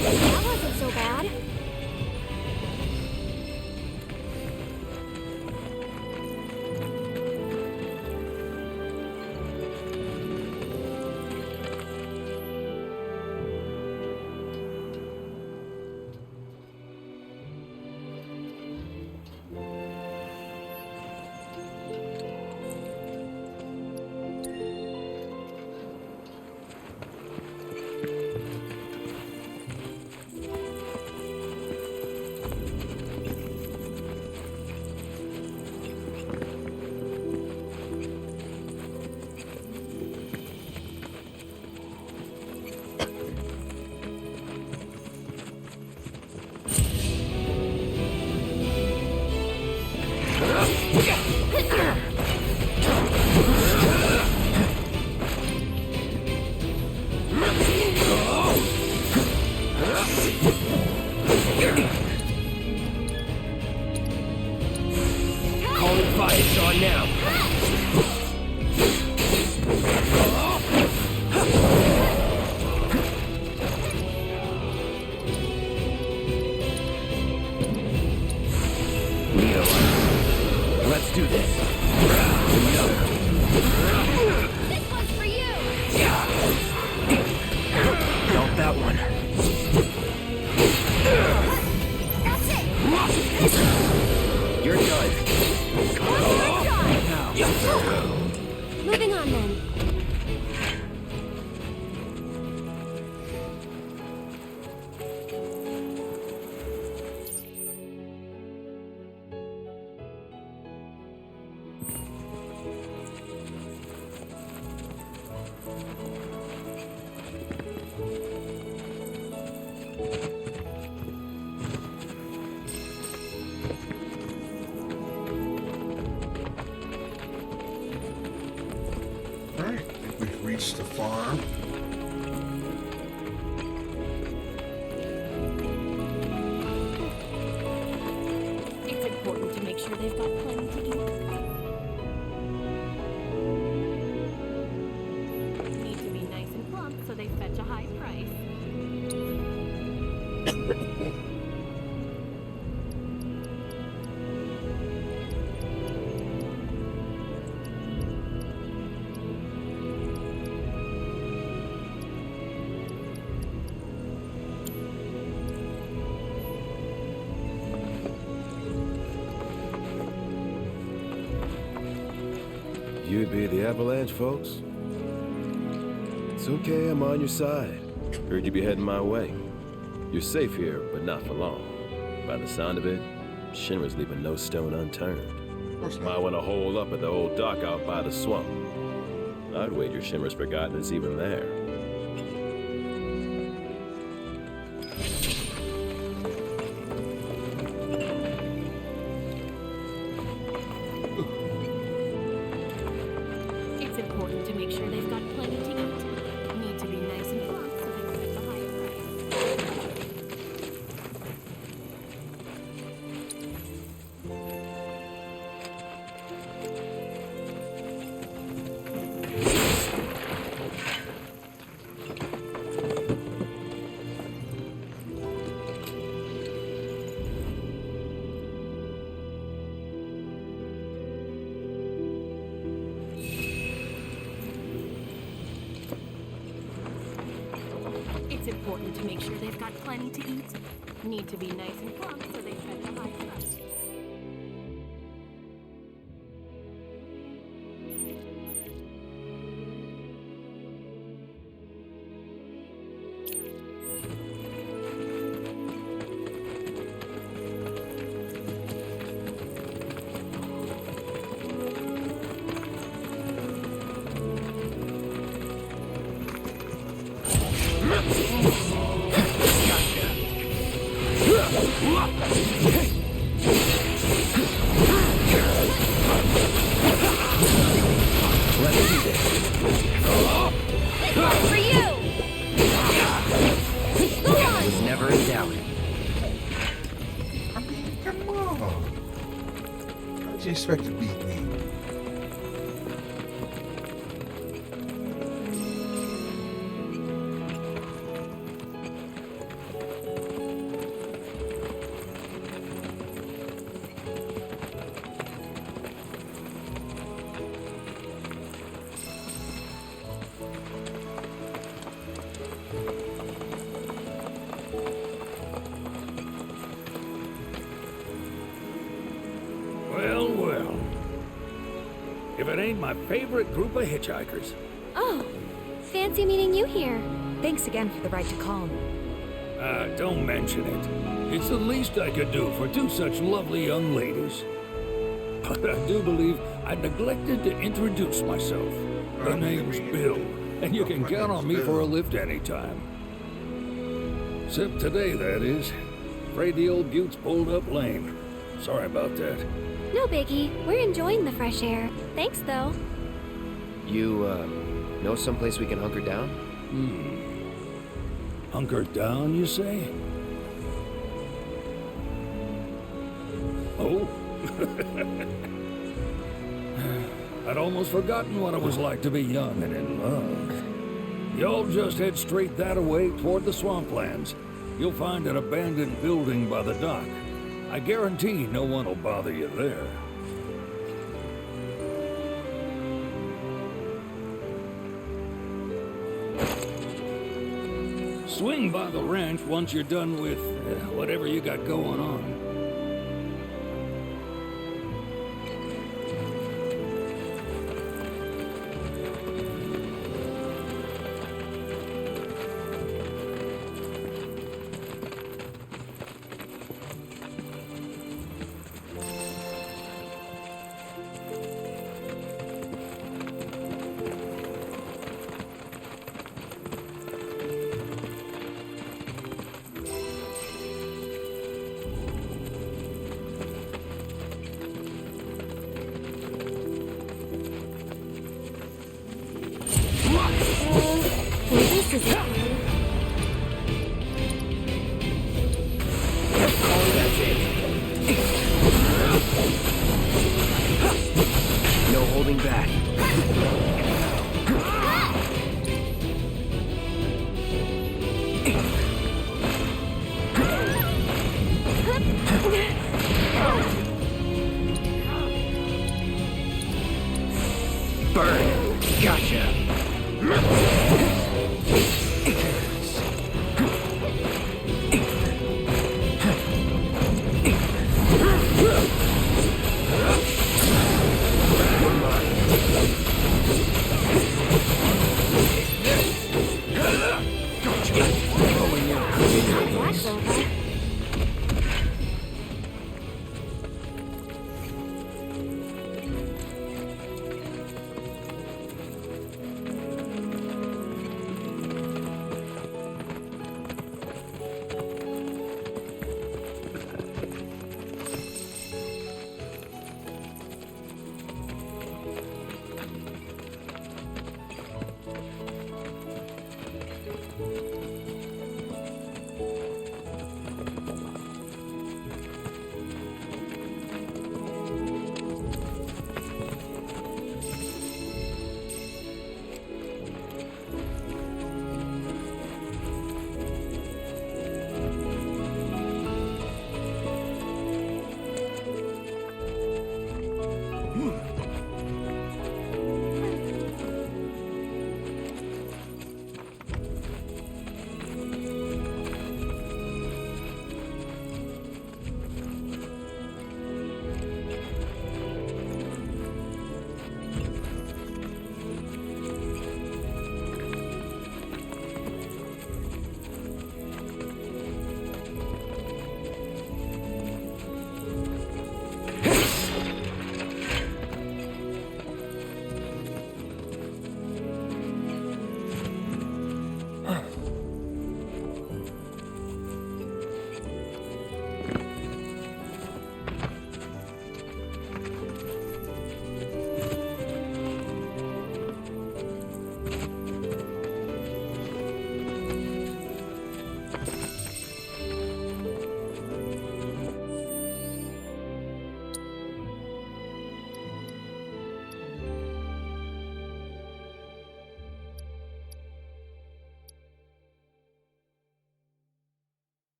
That wasn't so bad. Calling fire's on now. Let's do this. This one's for you! Felt that one. That's it! You're done. Moving on then. We've reached the farm. It's important to make sure they've got plenty to eat. Need to be nice and plump so they fetch a high price. You'd be the Avalanche, folks? It's okay, I'm on your side. Heard you'd be heading my way. You're safe here, but not for long. By the sound of it, Shinra's leaving no stone unturned. Might want to hole up at the old dock out by the swamp. I'd wager Shinra's forgotten it's even there. It's important to make sure they've got plenty to eat. Need to be nice and plump so they fetch a high price. It's important to make sure they've got plenty to eat. Need to be nice and plump so they fetch a high price. For you! Was never in doubt. Come on. How'd you expect to beat me? Well, well. If it ain't my favorite group of hitchhikers. Oh, fancy meeting you here. Thanks again for the ride to Kalm. Don't mention it. It's the least I could do for two such lovely young ladies. But I do believe I neglected to introduce myself. The name's Bill, and you can count on me for a lift anytime. Except today, that is. Afraid the old bute's pulled up lame. Sorry about that. No biggie. We're enjoying the fresh air. Thanks, though. You, know someplace we can hunker down? Hunker down, you say? Oh? I'd almost forgotten what it was like to be young and in love. Y'all just head straight that-a-way toward the swamplands. You'll find an abandoned building by the dock. I guarantee no one will bother you there. Swing by the ranch once you're done with whatever you got going on. No holding back. Burn. Gotcha.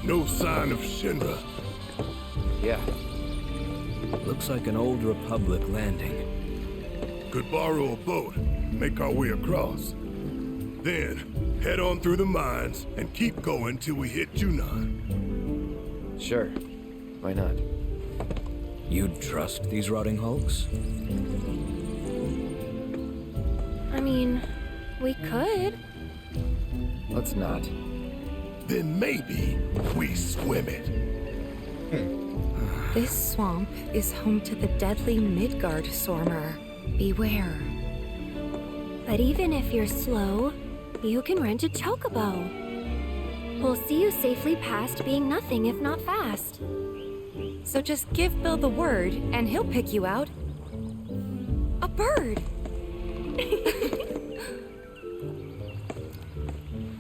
No sign of Shinra. Yeah. Looks like an old Republic landing. Could borrow a boat, make our way across. Then, head on through the mines and keep going till we hit Yunnan. Sure. Why not? You'd trust these rotting hulks? I mean, we could. Let's not. Then maybe we swim it. This swamp is home to the deadly Midgard Sormer. Beware. But even if you're slow, you can rent a chocobo. We'll see you safely past being nothing if not fast. So just give Bill the word, and he'll pick you out. A bird!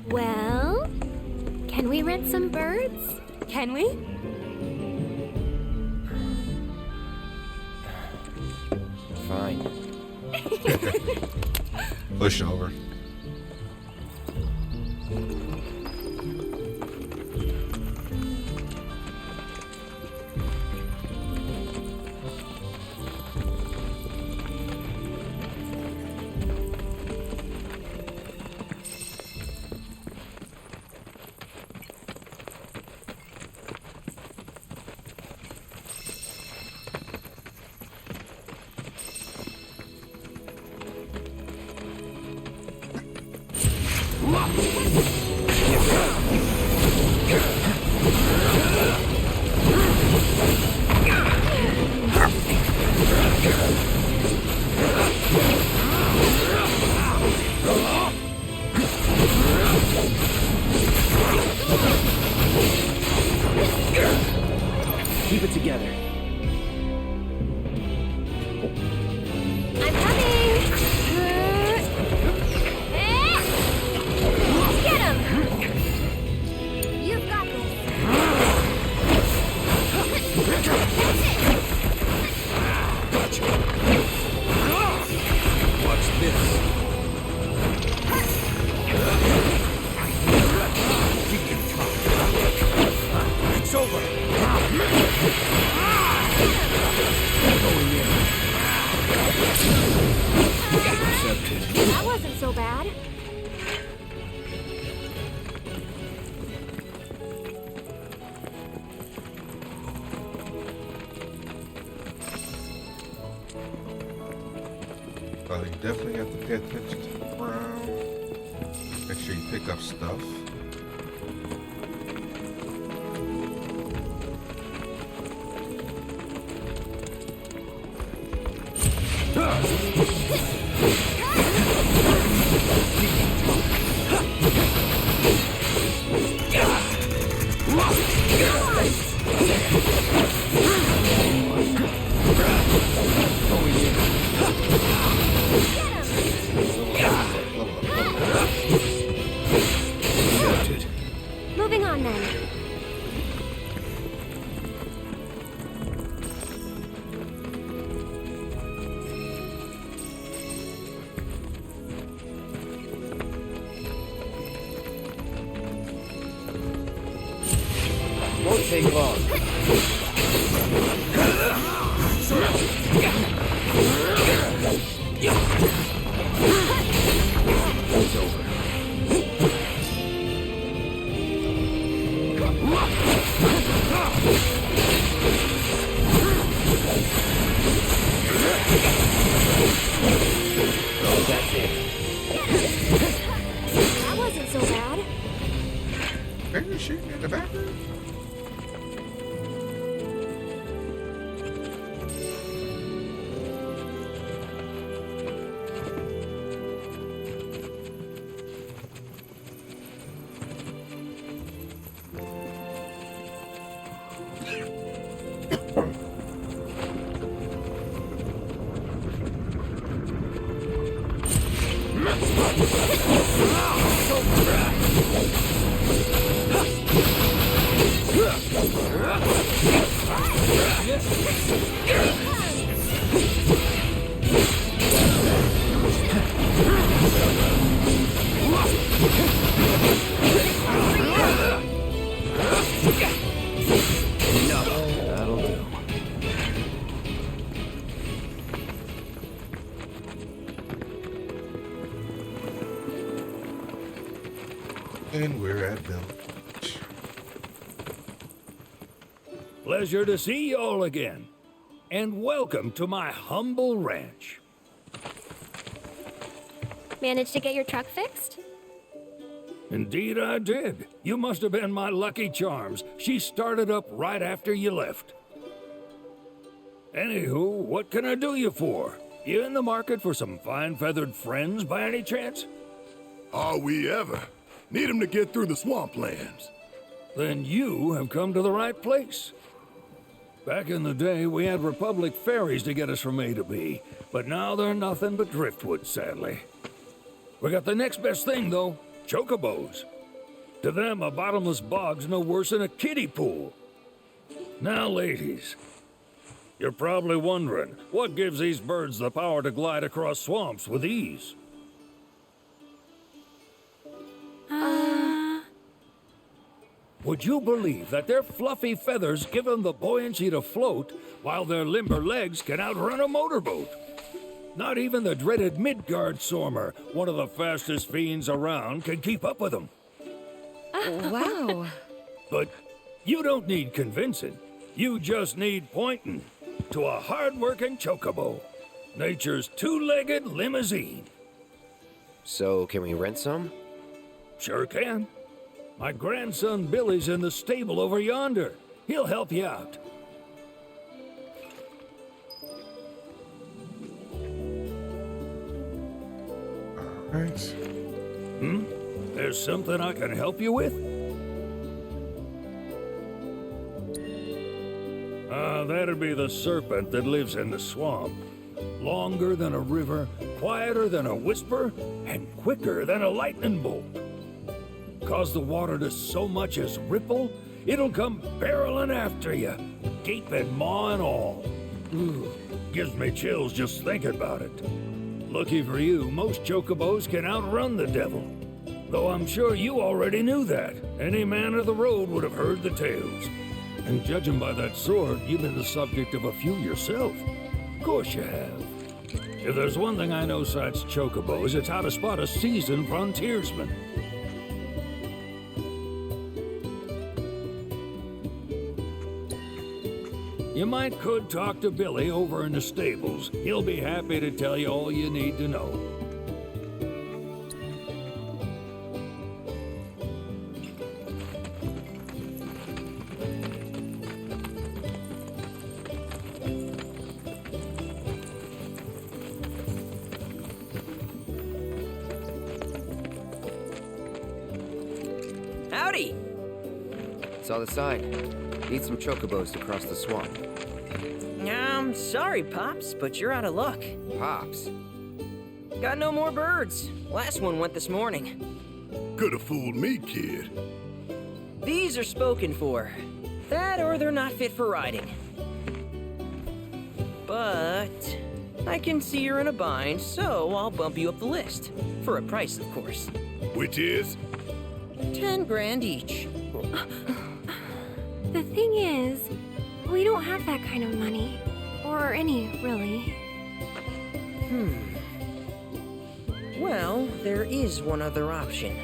Well, can we rent some birds? Can we? Fine. Push over. Keep it together. I'm coming! Get him! You've got this. Gotcha. Watch this. It's over. That wasn't so bad. Well, you definitely have to pay attention to the ground. Make sure you pick up stuff. Moving on then. Won't take long. It's over. That's it. That wasn't so bad. Are you shooting in the background? That'll do. And we're at Bill. Pleasure to see you all again. And welcome to my humble ranch. Managed to get your truck fixed? Indeed I did. You must have been my lucky charms. She started up right after you left. Anywho, what can I do you for? You in the market for some fine feathered friends by any chance? Are we ever? Need 'em to get through the swamplands. Then you have come to the right place. Back in the day, we had Republic ferries to get us from A to B, but now they're nothing but driftwood, sadly. We got the next best thing, though, chocobos. To them, a bottomless bog's no worse than a kiddie pool. Now, ladies, You're probably wondering, what gives these birds the power to glide across swamps with ease? Would you believe that their fluffy feathers give them the buoyancy to float, while their limber legs can outrun a motorboat? Not even the dreaded Midgard Sormer, one of the fastest fiends around, can keep up with them. Wow. But you don't need convincing. You just need pointing to a hard-working chocobo. Nature's two-legged limousine. So, can we rent some? Sure can. My grandson Billy's in the stable over yonder. He'll help you out. Alright. There's something I can help you with? That'd be the serpent that lives in the swamp. Longer than a river, quieter than a whisper, and quicker than a lightning bolt. Cause the water to so much as ripple, it'll come barreling after you, gaping maw and all. Ooh, gives me chills just thinking about it. Lucky for you, most chocobos can outrun the devil. Though I'm sure you already knew that. Any man of the road would have heard the tales. And judging by that sword, you've been the subject of a few yourself. Of course you have. If there's one thing I know besides chocobos, it's how to spot a seasoned frontiersman. You could talk to Billy over in the stables. He'll be happy to tell you all you need to know. Howdy! Saw the sign. Need some chocobos to cross the swamp. Sorry, Pops, but you're out of luck. Pops? Got no more birds. Last one went this morning. Could have fooled me, kid. These are spoken for. That or they're not fit for riding. But I can see you're in a bind, so I'll bump you up the list. For a price, of course. Which is? 10 grand each. The thing is, we don't have that kind of money. Or any, really. Well, there is one other option.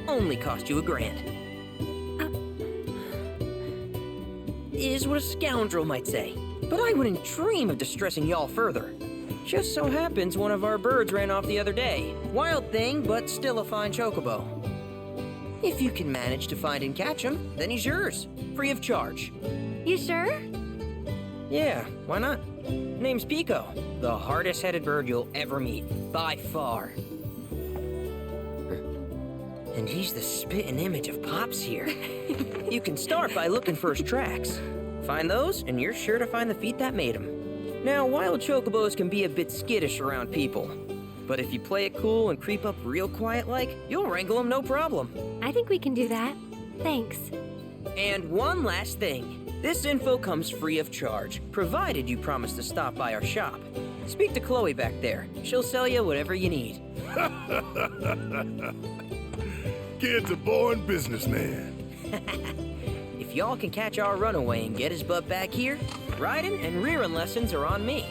Only cost you $1,000. Is what a scoundrel might say. But I wouldn't dream of distressing y'all further. Just so happens one of our birds ran off the other day. Wild thing, but still a fine chocobo. If you can manage to find and catch him, then he's yours. Free of charge. You sure? Yeah, why not? Name's Pico, the hardest-headed bird you'll ever meet, by far. And he's the spitting image of Pops here. You can start by looking for his tracks. Find those, and you're sure to find the feet that made him. Now, wild chocobos can be a bit skittish around people. But if you play it cool and creep up real quiet-like, you'll wrangle them no problem. I think we can do that. Thanks. And one last thing. This info comes free of charge, provided you promise to stop by our shop. Speak to Chloe back there. She'll sell you whatever you need. Kid's a born businessman. If y'all can catch our runaway and get his butt back here, riding and rearing lessons are on me.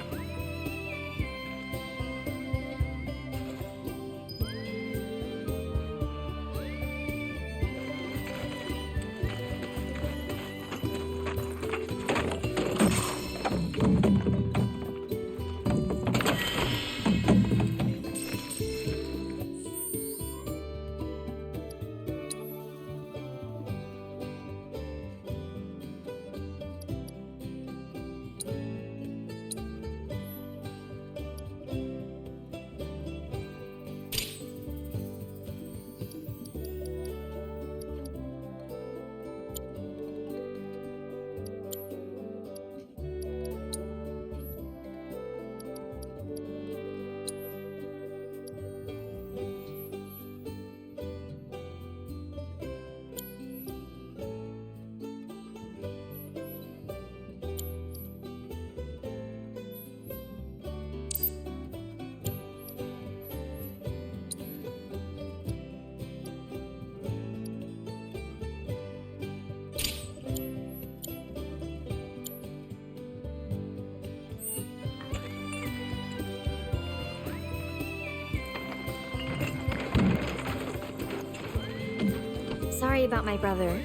worry about my brother.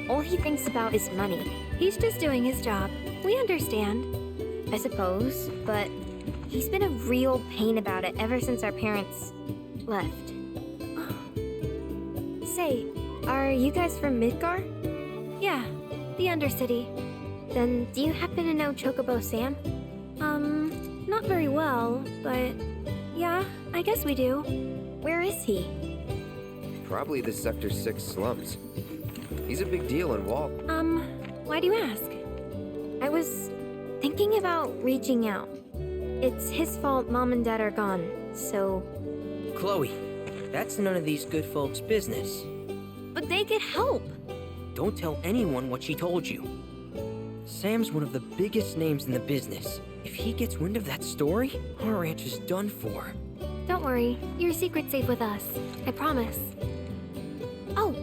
All he thinks about is money. He's just doing his job. We understand, I suppose, but he's been a real pain about it ever since our parents left. Say, are you guys from Midgar? Yeah, the Undercity. Then do you happen to know Chocobo Sam? Not very well, but yeah, I guess we do. Where is he? Probably the Sector 6 slums. He's a big deal in Wall. Why do you ask? I was thinking about reaching out. It's his fault Mom and Dad are gone, so... Chloe, that's none of these good folks' business. But they could help! Don't tell anyone what she told you. Sam's one of the biggest names in the business. If he gets wind of that story, our ranch is done for. Don't worry, your secret's safe with us. I promise. Oh,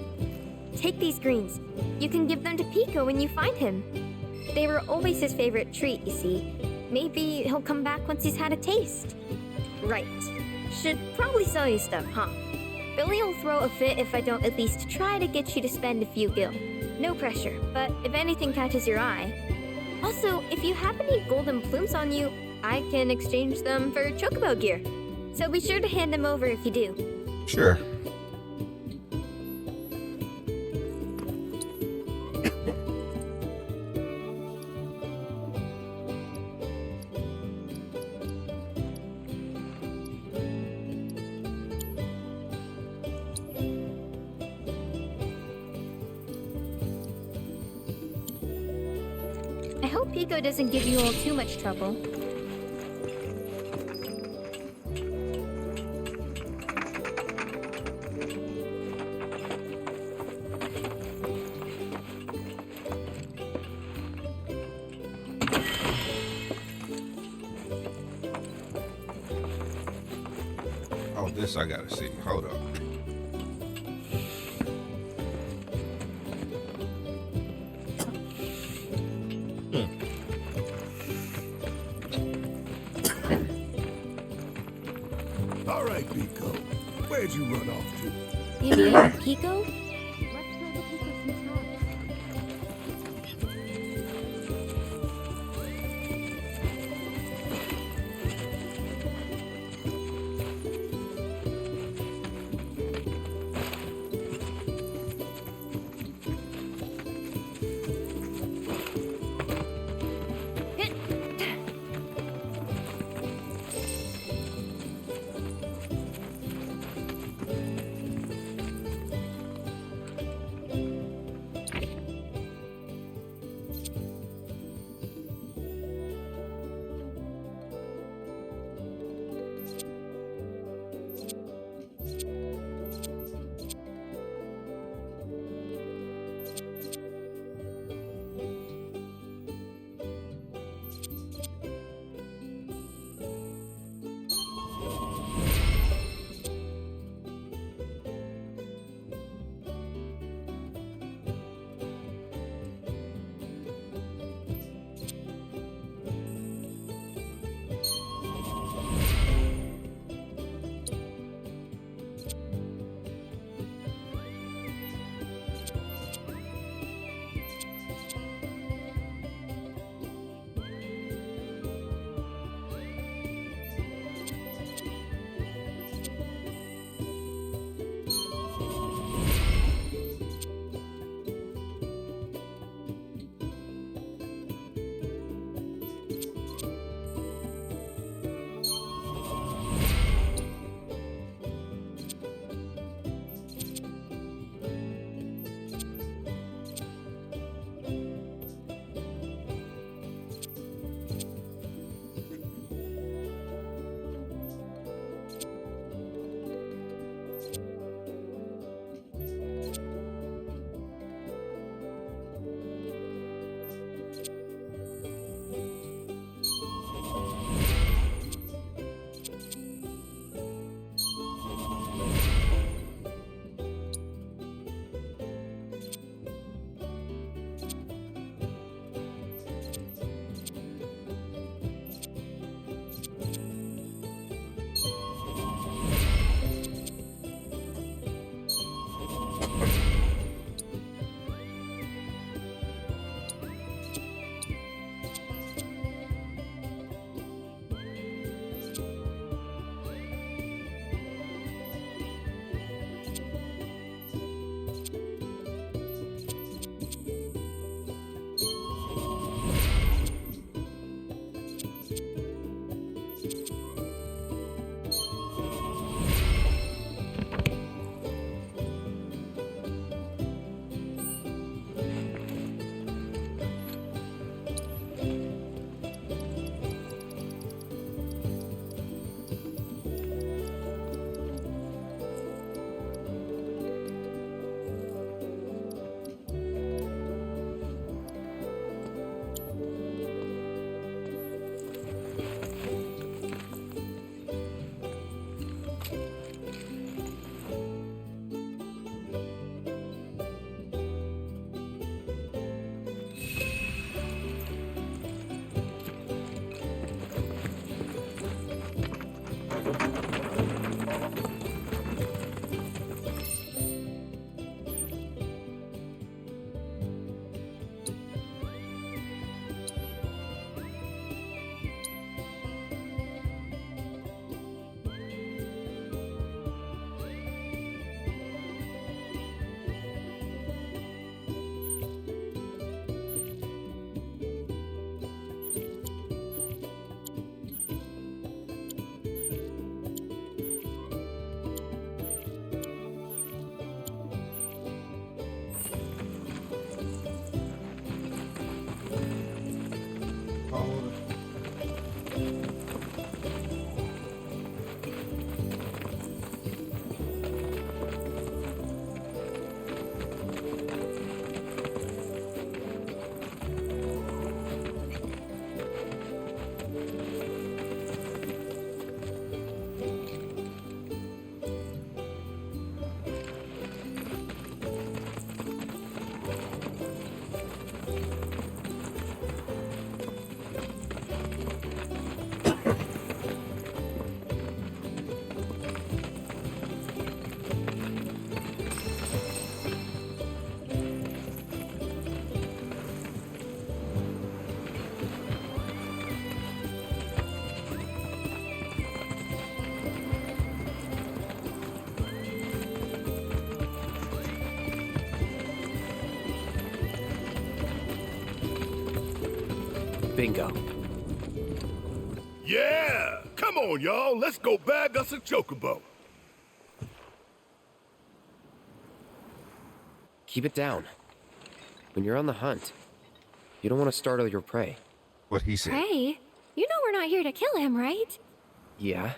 take these greens. You can give them to Pico when you find him. They were always his favorite treat, you see. Maybe he'll come back once he's had a taste. Right. Should probably sell you stuff, huh? Billy will throw a fit if I don't at least try to get you to spend a few gil. No pressure, but if anything catches your eye. Also, if you have any golden plumes on you, I can exchange them for chocobo gear. So be sure to hand them over if you do. Sure. I hope Pico doesn't give you all too much trouble. Oh, this I gotta see. Hold up. All right, Pico. Where'd you run off to? You mean Pico? called? Bingo. Yeah! Come on, y'all. Let's go bag us a chocobo. Keep it down. When you're on the hunt, you don't want to startle your prey. What he said. Hey, you know we're not here to kill him, right? Yeah?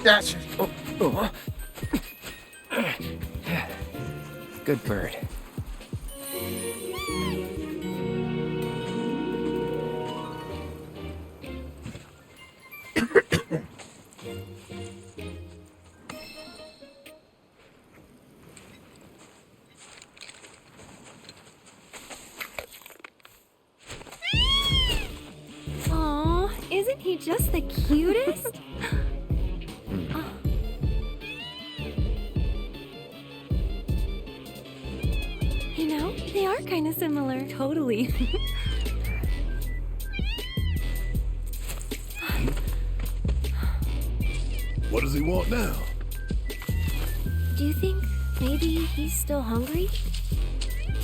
Gotcha. Oh. Good bird. Aw, isn't he just the cutest? You know, they are kind of similar. Totally. What does he want now? Do you think maybe he's still hungry?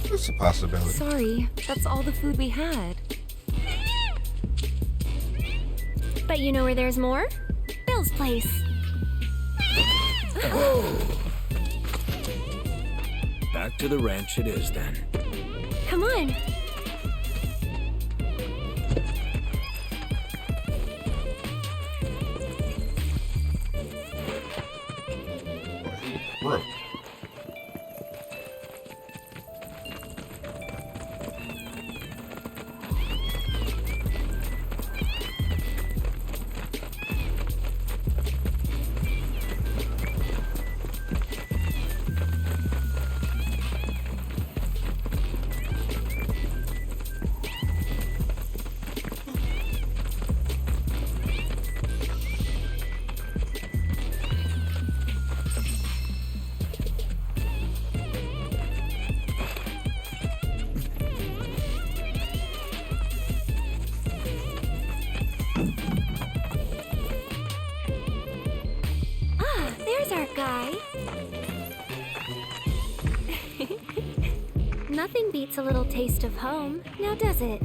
It's a possibility. Sorry, that's all the food we had. But you know where there's more? Bill's place. Whoa! Back to the ranch it is then. Come on. Bro. There's our guy. Nothing beats a little taste of home, now does it?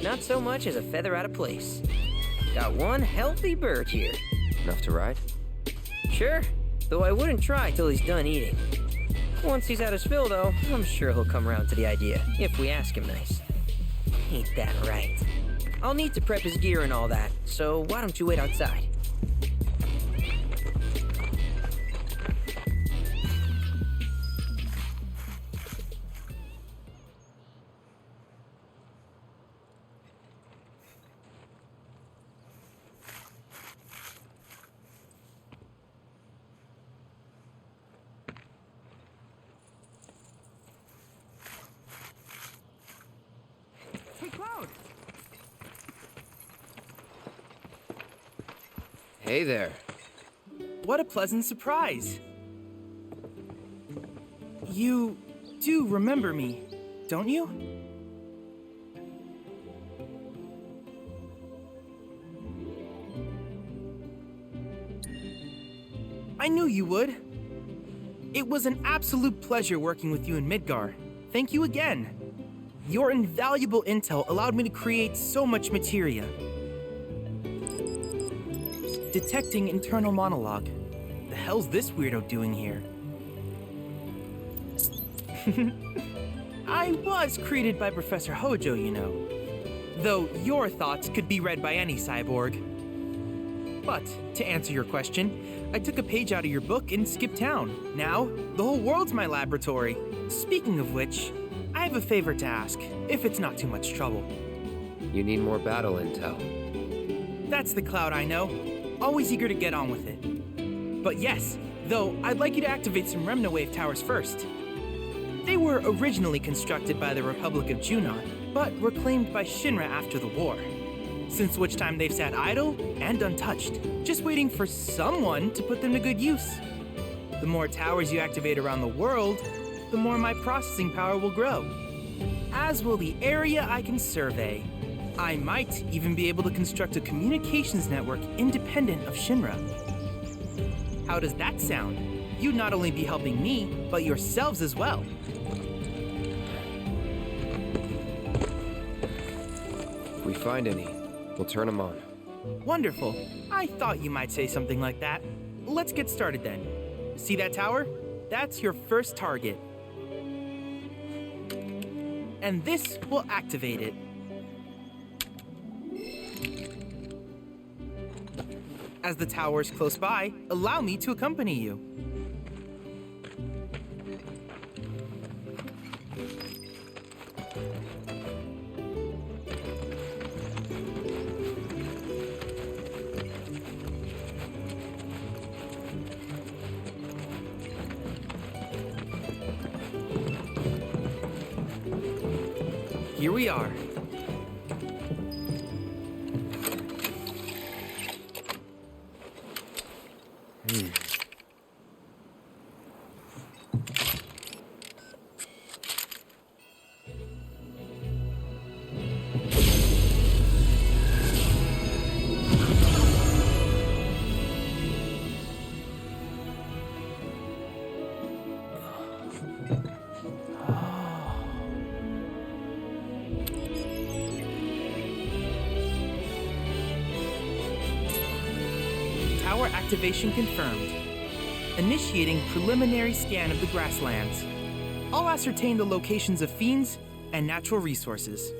Not so much as a feather out of place. Got one healthy bird here. Enough to ride? Sure, though I wouldn't try till he's done eating. Once he's had his fill, though, I'm sure he'll come around to the idea, if we ask him nice. Ain't that right? I'll need to prep his gear and all that, so why don't you wait outside? Hey, Cloud! Hey there. What a pleasant surprise. You do remember me, don't you? I knew you would. It was an absolute pleasure working with you in Midgar. Thank you again. Your invaluable intel allowed me to create so much materia. Detecting internal monologue. The hell's this weirdo doing here? I was created by Professor Hojo, you know. Though your thoughts could be read by any cyborg. But, to answer your question, I took a page out of your book and skipped town. Now, the whole world's my laboratory. Speaking of which, I have a favor to ask, if it's not too much trouble. You need more battle intel. That's the Cloud I know. Always eager to get on with it. But yes, though I'd like you to activate some Remnawave towers first. They were originally constructed by the Republic of Junon, but were claimed by Shinra after the war. Since which time they've sat idle and untouched, just waiting for someone to put them to good use. The more towers you activate around the world, the more my processing power will grow. As will the area I can survey. I might even be able to construct a communications network independent of Shinra. How does that sound? You'd not only be helping me, but yourselves as well. If we find any, we'll turn them on. Wonderful. I thought you might say something like that. Let's get started then. See that tower? That's your first target. And this will activate it. As the tower is close by, allow me to accompany you. Here we are. Tower activation confirmed. Initiating preliminary scan of the grasslands. I'll ascertain the locations of fiends and natural resources.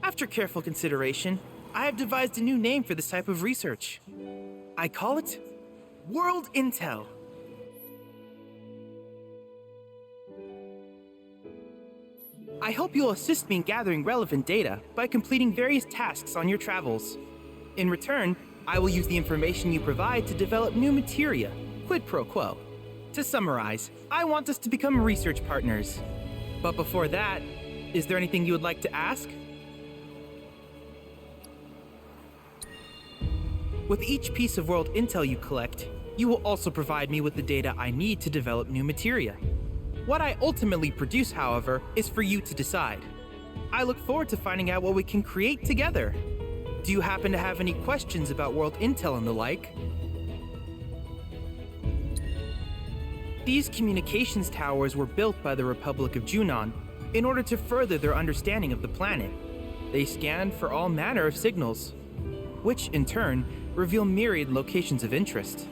After careful consideration, I have devised a new name for this type of research. I call it World Intel. I hope you'll assist me in gathering relevant data by completing various tasks on your travels. In return, I will use the information you provide to develop new materia, quid pro quo. To summarize, I want us to become research partners. But before that, is there anything you would like to ask? With each piece of world intel you collect, you will also provide me with the data I need to develop new materia. What I ultimately produce, however, is for you to decide. I look forward to finding out what we can create together. Do you happen to have any questions about world intel and the like? These communications towers were built by the Republic of Junon in order to further their understanding of the planet. They scanned for all manner of signals, which in turn reveal myriad locations of interest,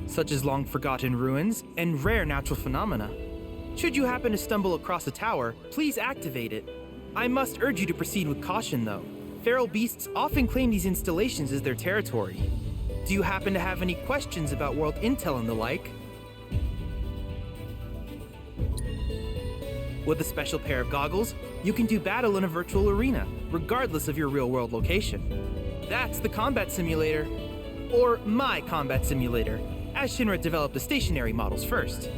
such as long-forgotten ruins and rare natural phenomena. Should you happen to stumble across a tower, please activate it. I must urge you to proceed with caution, though. Feral beasts often claim these installations as their territory. Do you happen to have any questions about world intel and the like? With a special pair of goggles, you can do battle in a virtual arena, regardless of your real-world location. That's the combat simulator. Or my combat simulator, as Shinra developed the stationary models first.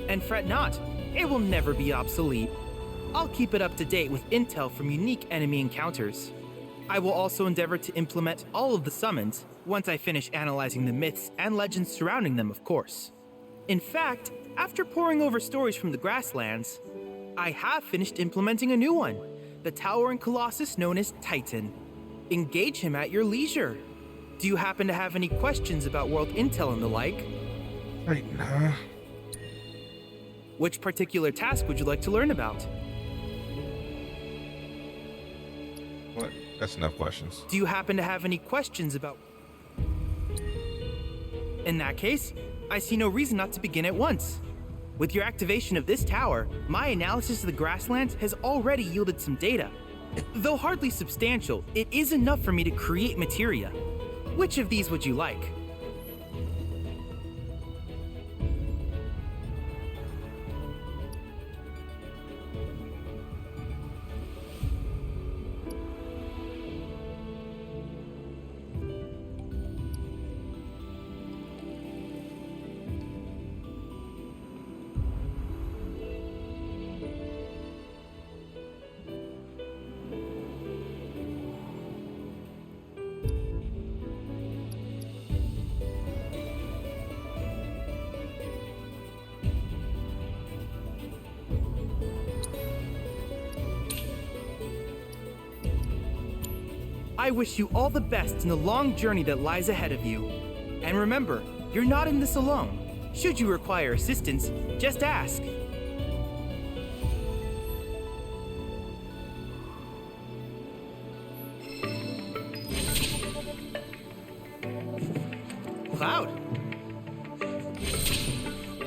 And fret not, it will never be obsolete. I'll keep it up to date with intel from unique enemy encounters. I will also endeavor to implement all of the summons once I finish analyzing the myths and legends surrounding them, of course. In fact, after poring over stories from the grasslands, I have finished implementing a new one, the towering colossus known as Titan. Engage him at your leisure. Do you happen to have any questions about world intel and the like? Titan, huh? Which particular task would you like to learn about? What? That's enough questions. Do you happen to have any questions about... In that case, I see no reason not to begin at once. With your activation of this tower, my analysis of the grasslands has already yielded some data. Though hardly substantial, it is enough for me to create materia. Which of these would you like? I wish you all the best in the long journey that lies ahead of you. And remember, you're not in this alone. Should you require assistance, just ask. Cloud.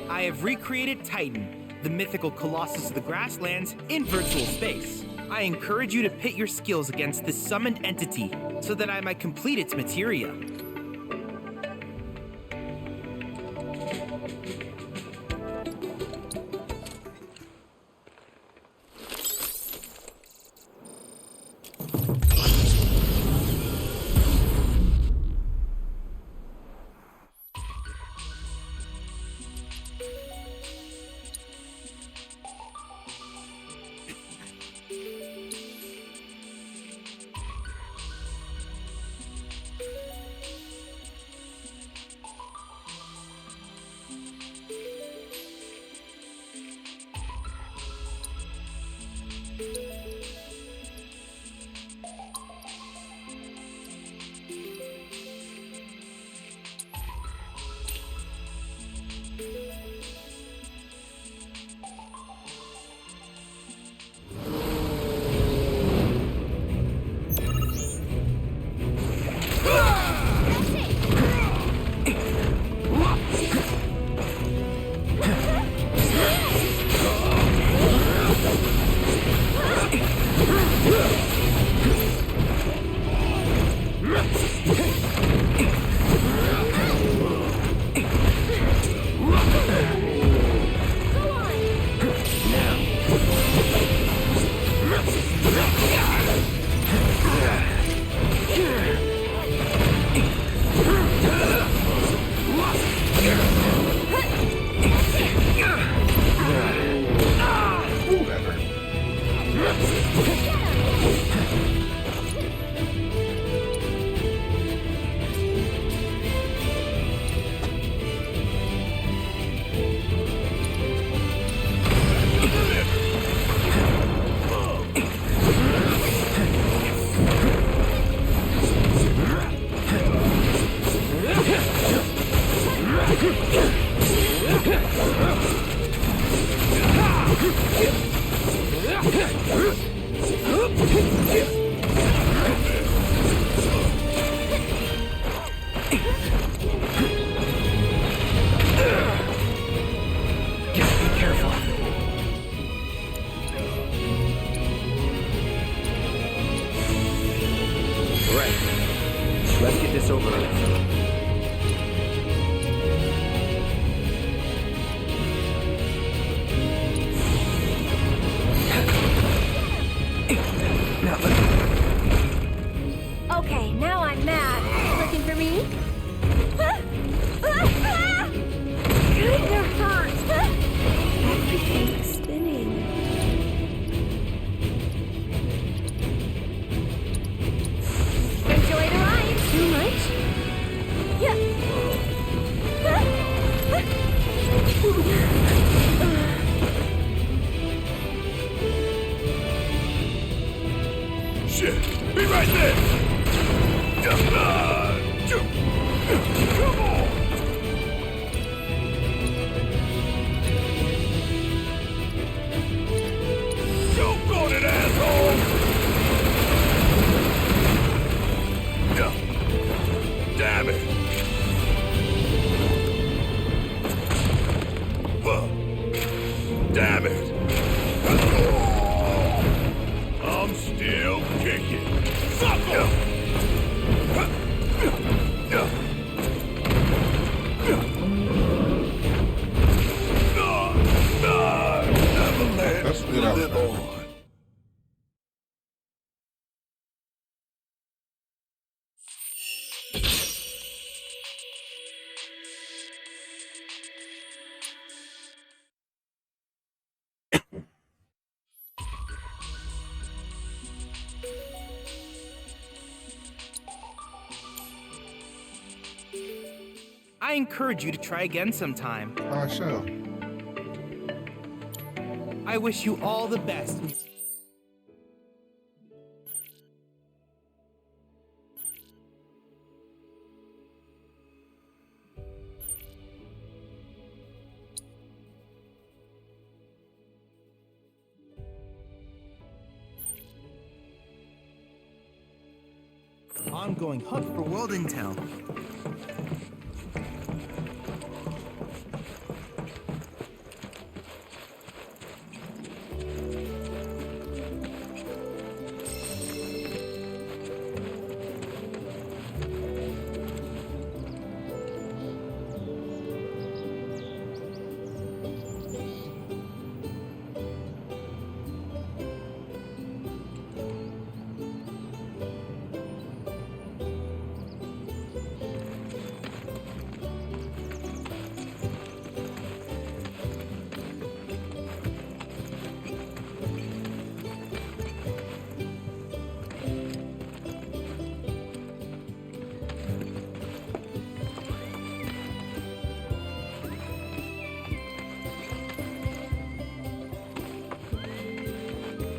I have recreated Titan, the mythical colossus of the grasslands, in virtual space. I encourage you to pit your skills against this summoned entity so that I might complete its materia. Be careful. Right. Let's get this over with. Okay, now I'm mad. Looking for me? You're hurt. Everything's spinning. Enjoy the ride. Too much? Shit! Be right there! Come on! Choke on it, asshole! Damn it! Damn it! I'm still kicking. Sucker! That's good outside. I encourage you to try again sometime. I shall. I wish you all the best. Ongoing hunt for world intel.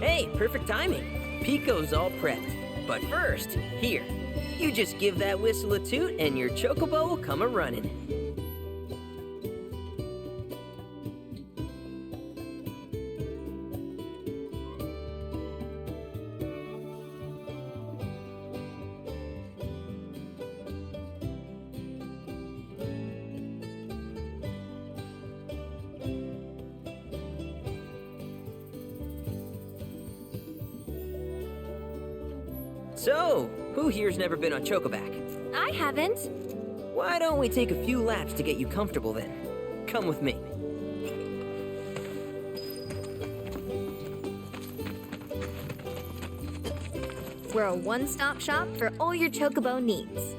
Hey, perfect timing. Pico's all prepped. But first, here. You just give that whistle a toot and your chocobo will come a-running. So, who here's never been on Chocoback? I haven't. Why don't we take a few laps to get you comfortable then? Come with me. We're a one-stop shop for all your chocobo needs.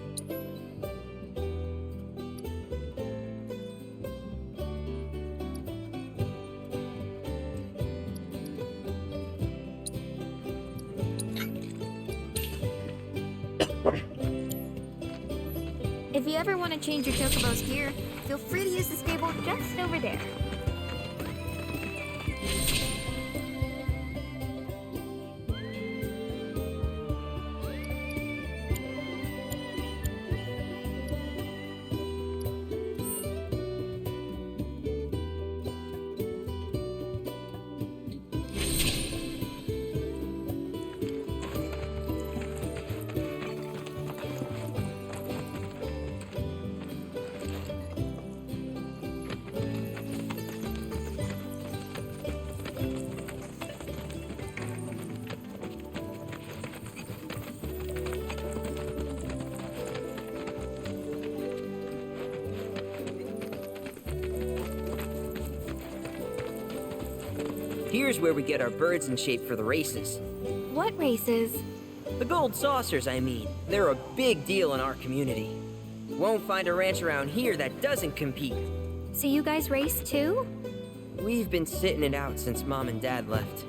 If you ever want to change your chocobo's gear, feel free to use the stable just over there. Here's where we get our birds in shape for the races. What races? The gold saucers, I mean. They're a big deal in our community. Won't find a ranch around here that doesn't compete. So you guys race too? We've been sitting it out since Mom and Dad left.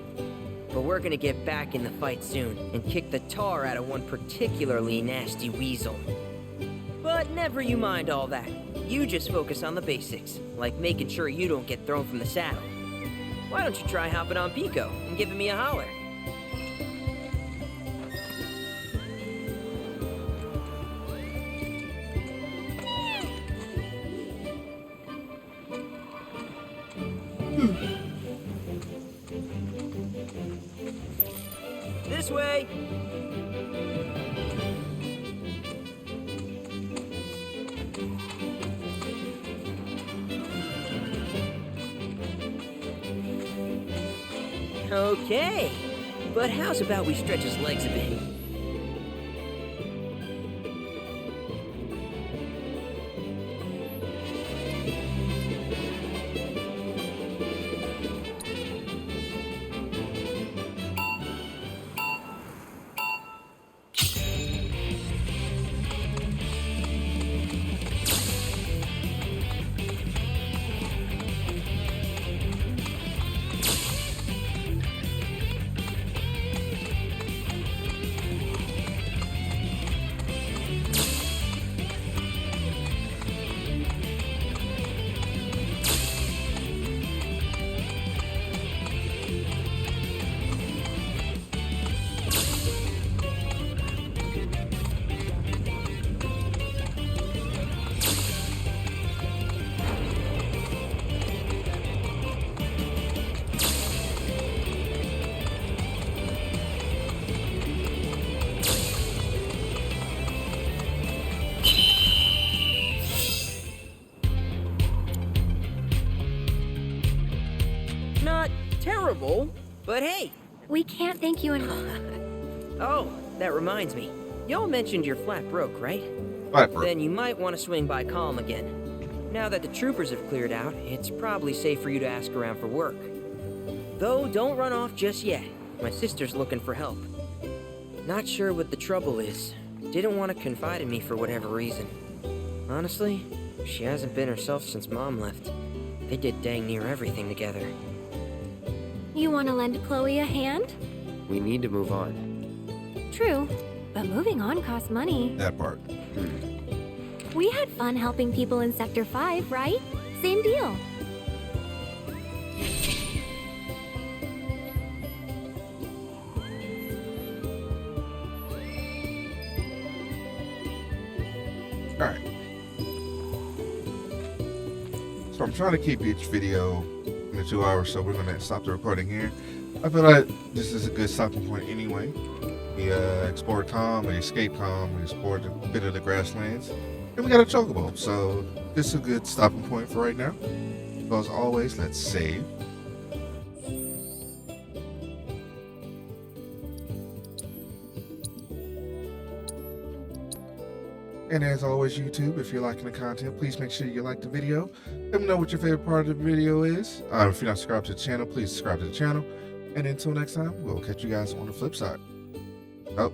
But we're gonna get back in the fight soon and kick the tar out of one particularly nasty weasel. But never you mind all that. You just focus on the basics, like making sure you don't get thrown from the saddle. Why don't you try hopping on Pico and giving me a holler? This way! Okay, but how's about we stretch his legs a bit? Not terrible, but hey. We can't thank you enough. Oh, that reminds me. Y'all mentioned your flat broke, right? Flat broke. Then you might want to swing by Kalm again. Now that the troopers have cleared out, it's probably safe for you to ask around for work. Though, don't run off just yet. My sister's looking for help. Not sure what the trouble is. Didn't want to confide in me for whatever reason. Honestly, she hasn't been herself since Mom left. They did dang near everything together. You want to lend Chloe a hand? We need to move on. True, but moving on costs money. That part. We had fun helping people in Sector 5, right? Same deal. Alright. So I'm trying to keep each video in the 2 hours, so we're going to stop the recording here. I feel like this is a good stopping point anyway. We explored Kalm, we escaped Kalm, we explored a bit of the grasslands, and we got a chocobo, so this is a good stopping point for right now. So as always, let's save. And as always, YouTube, if you're liking the content, please make sure you like the video. Let me know what your favorite part of the video is. If you're not subscribed to the channel, please subscribe to the channel. And until next time, we'll catch you guys on the flip side. Oh,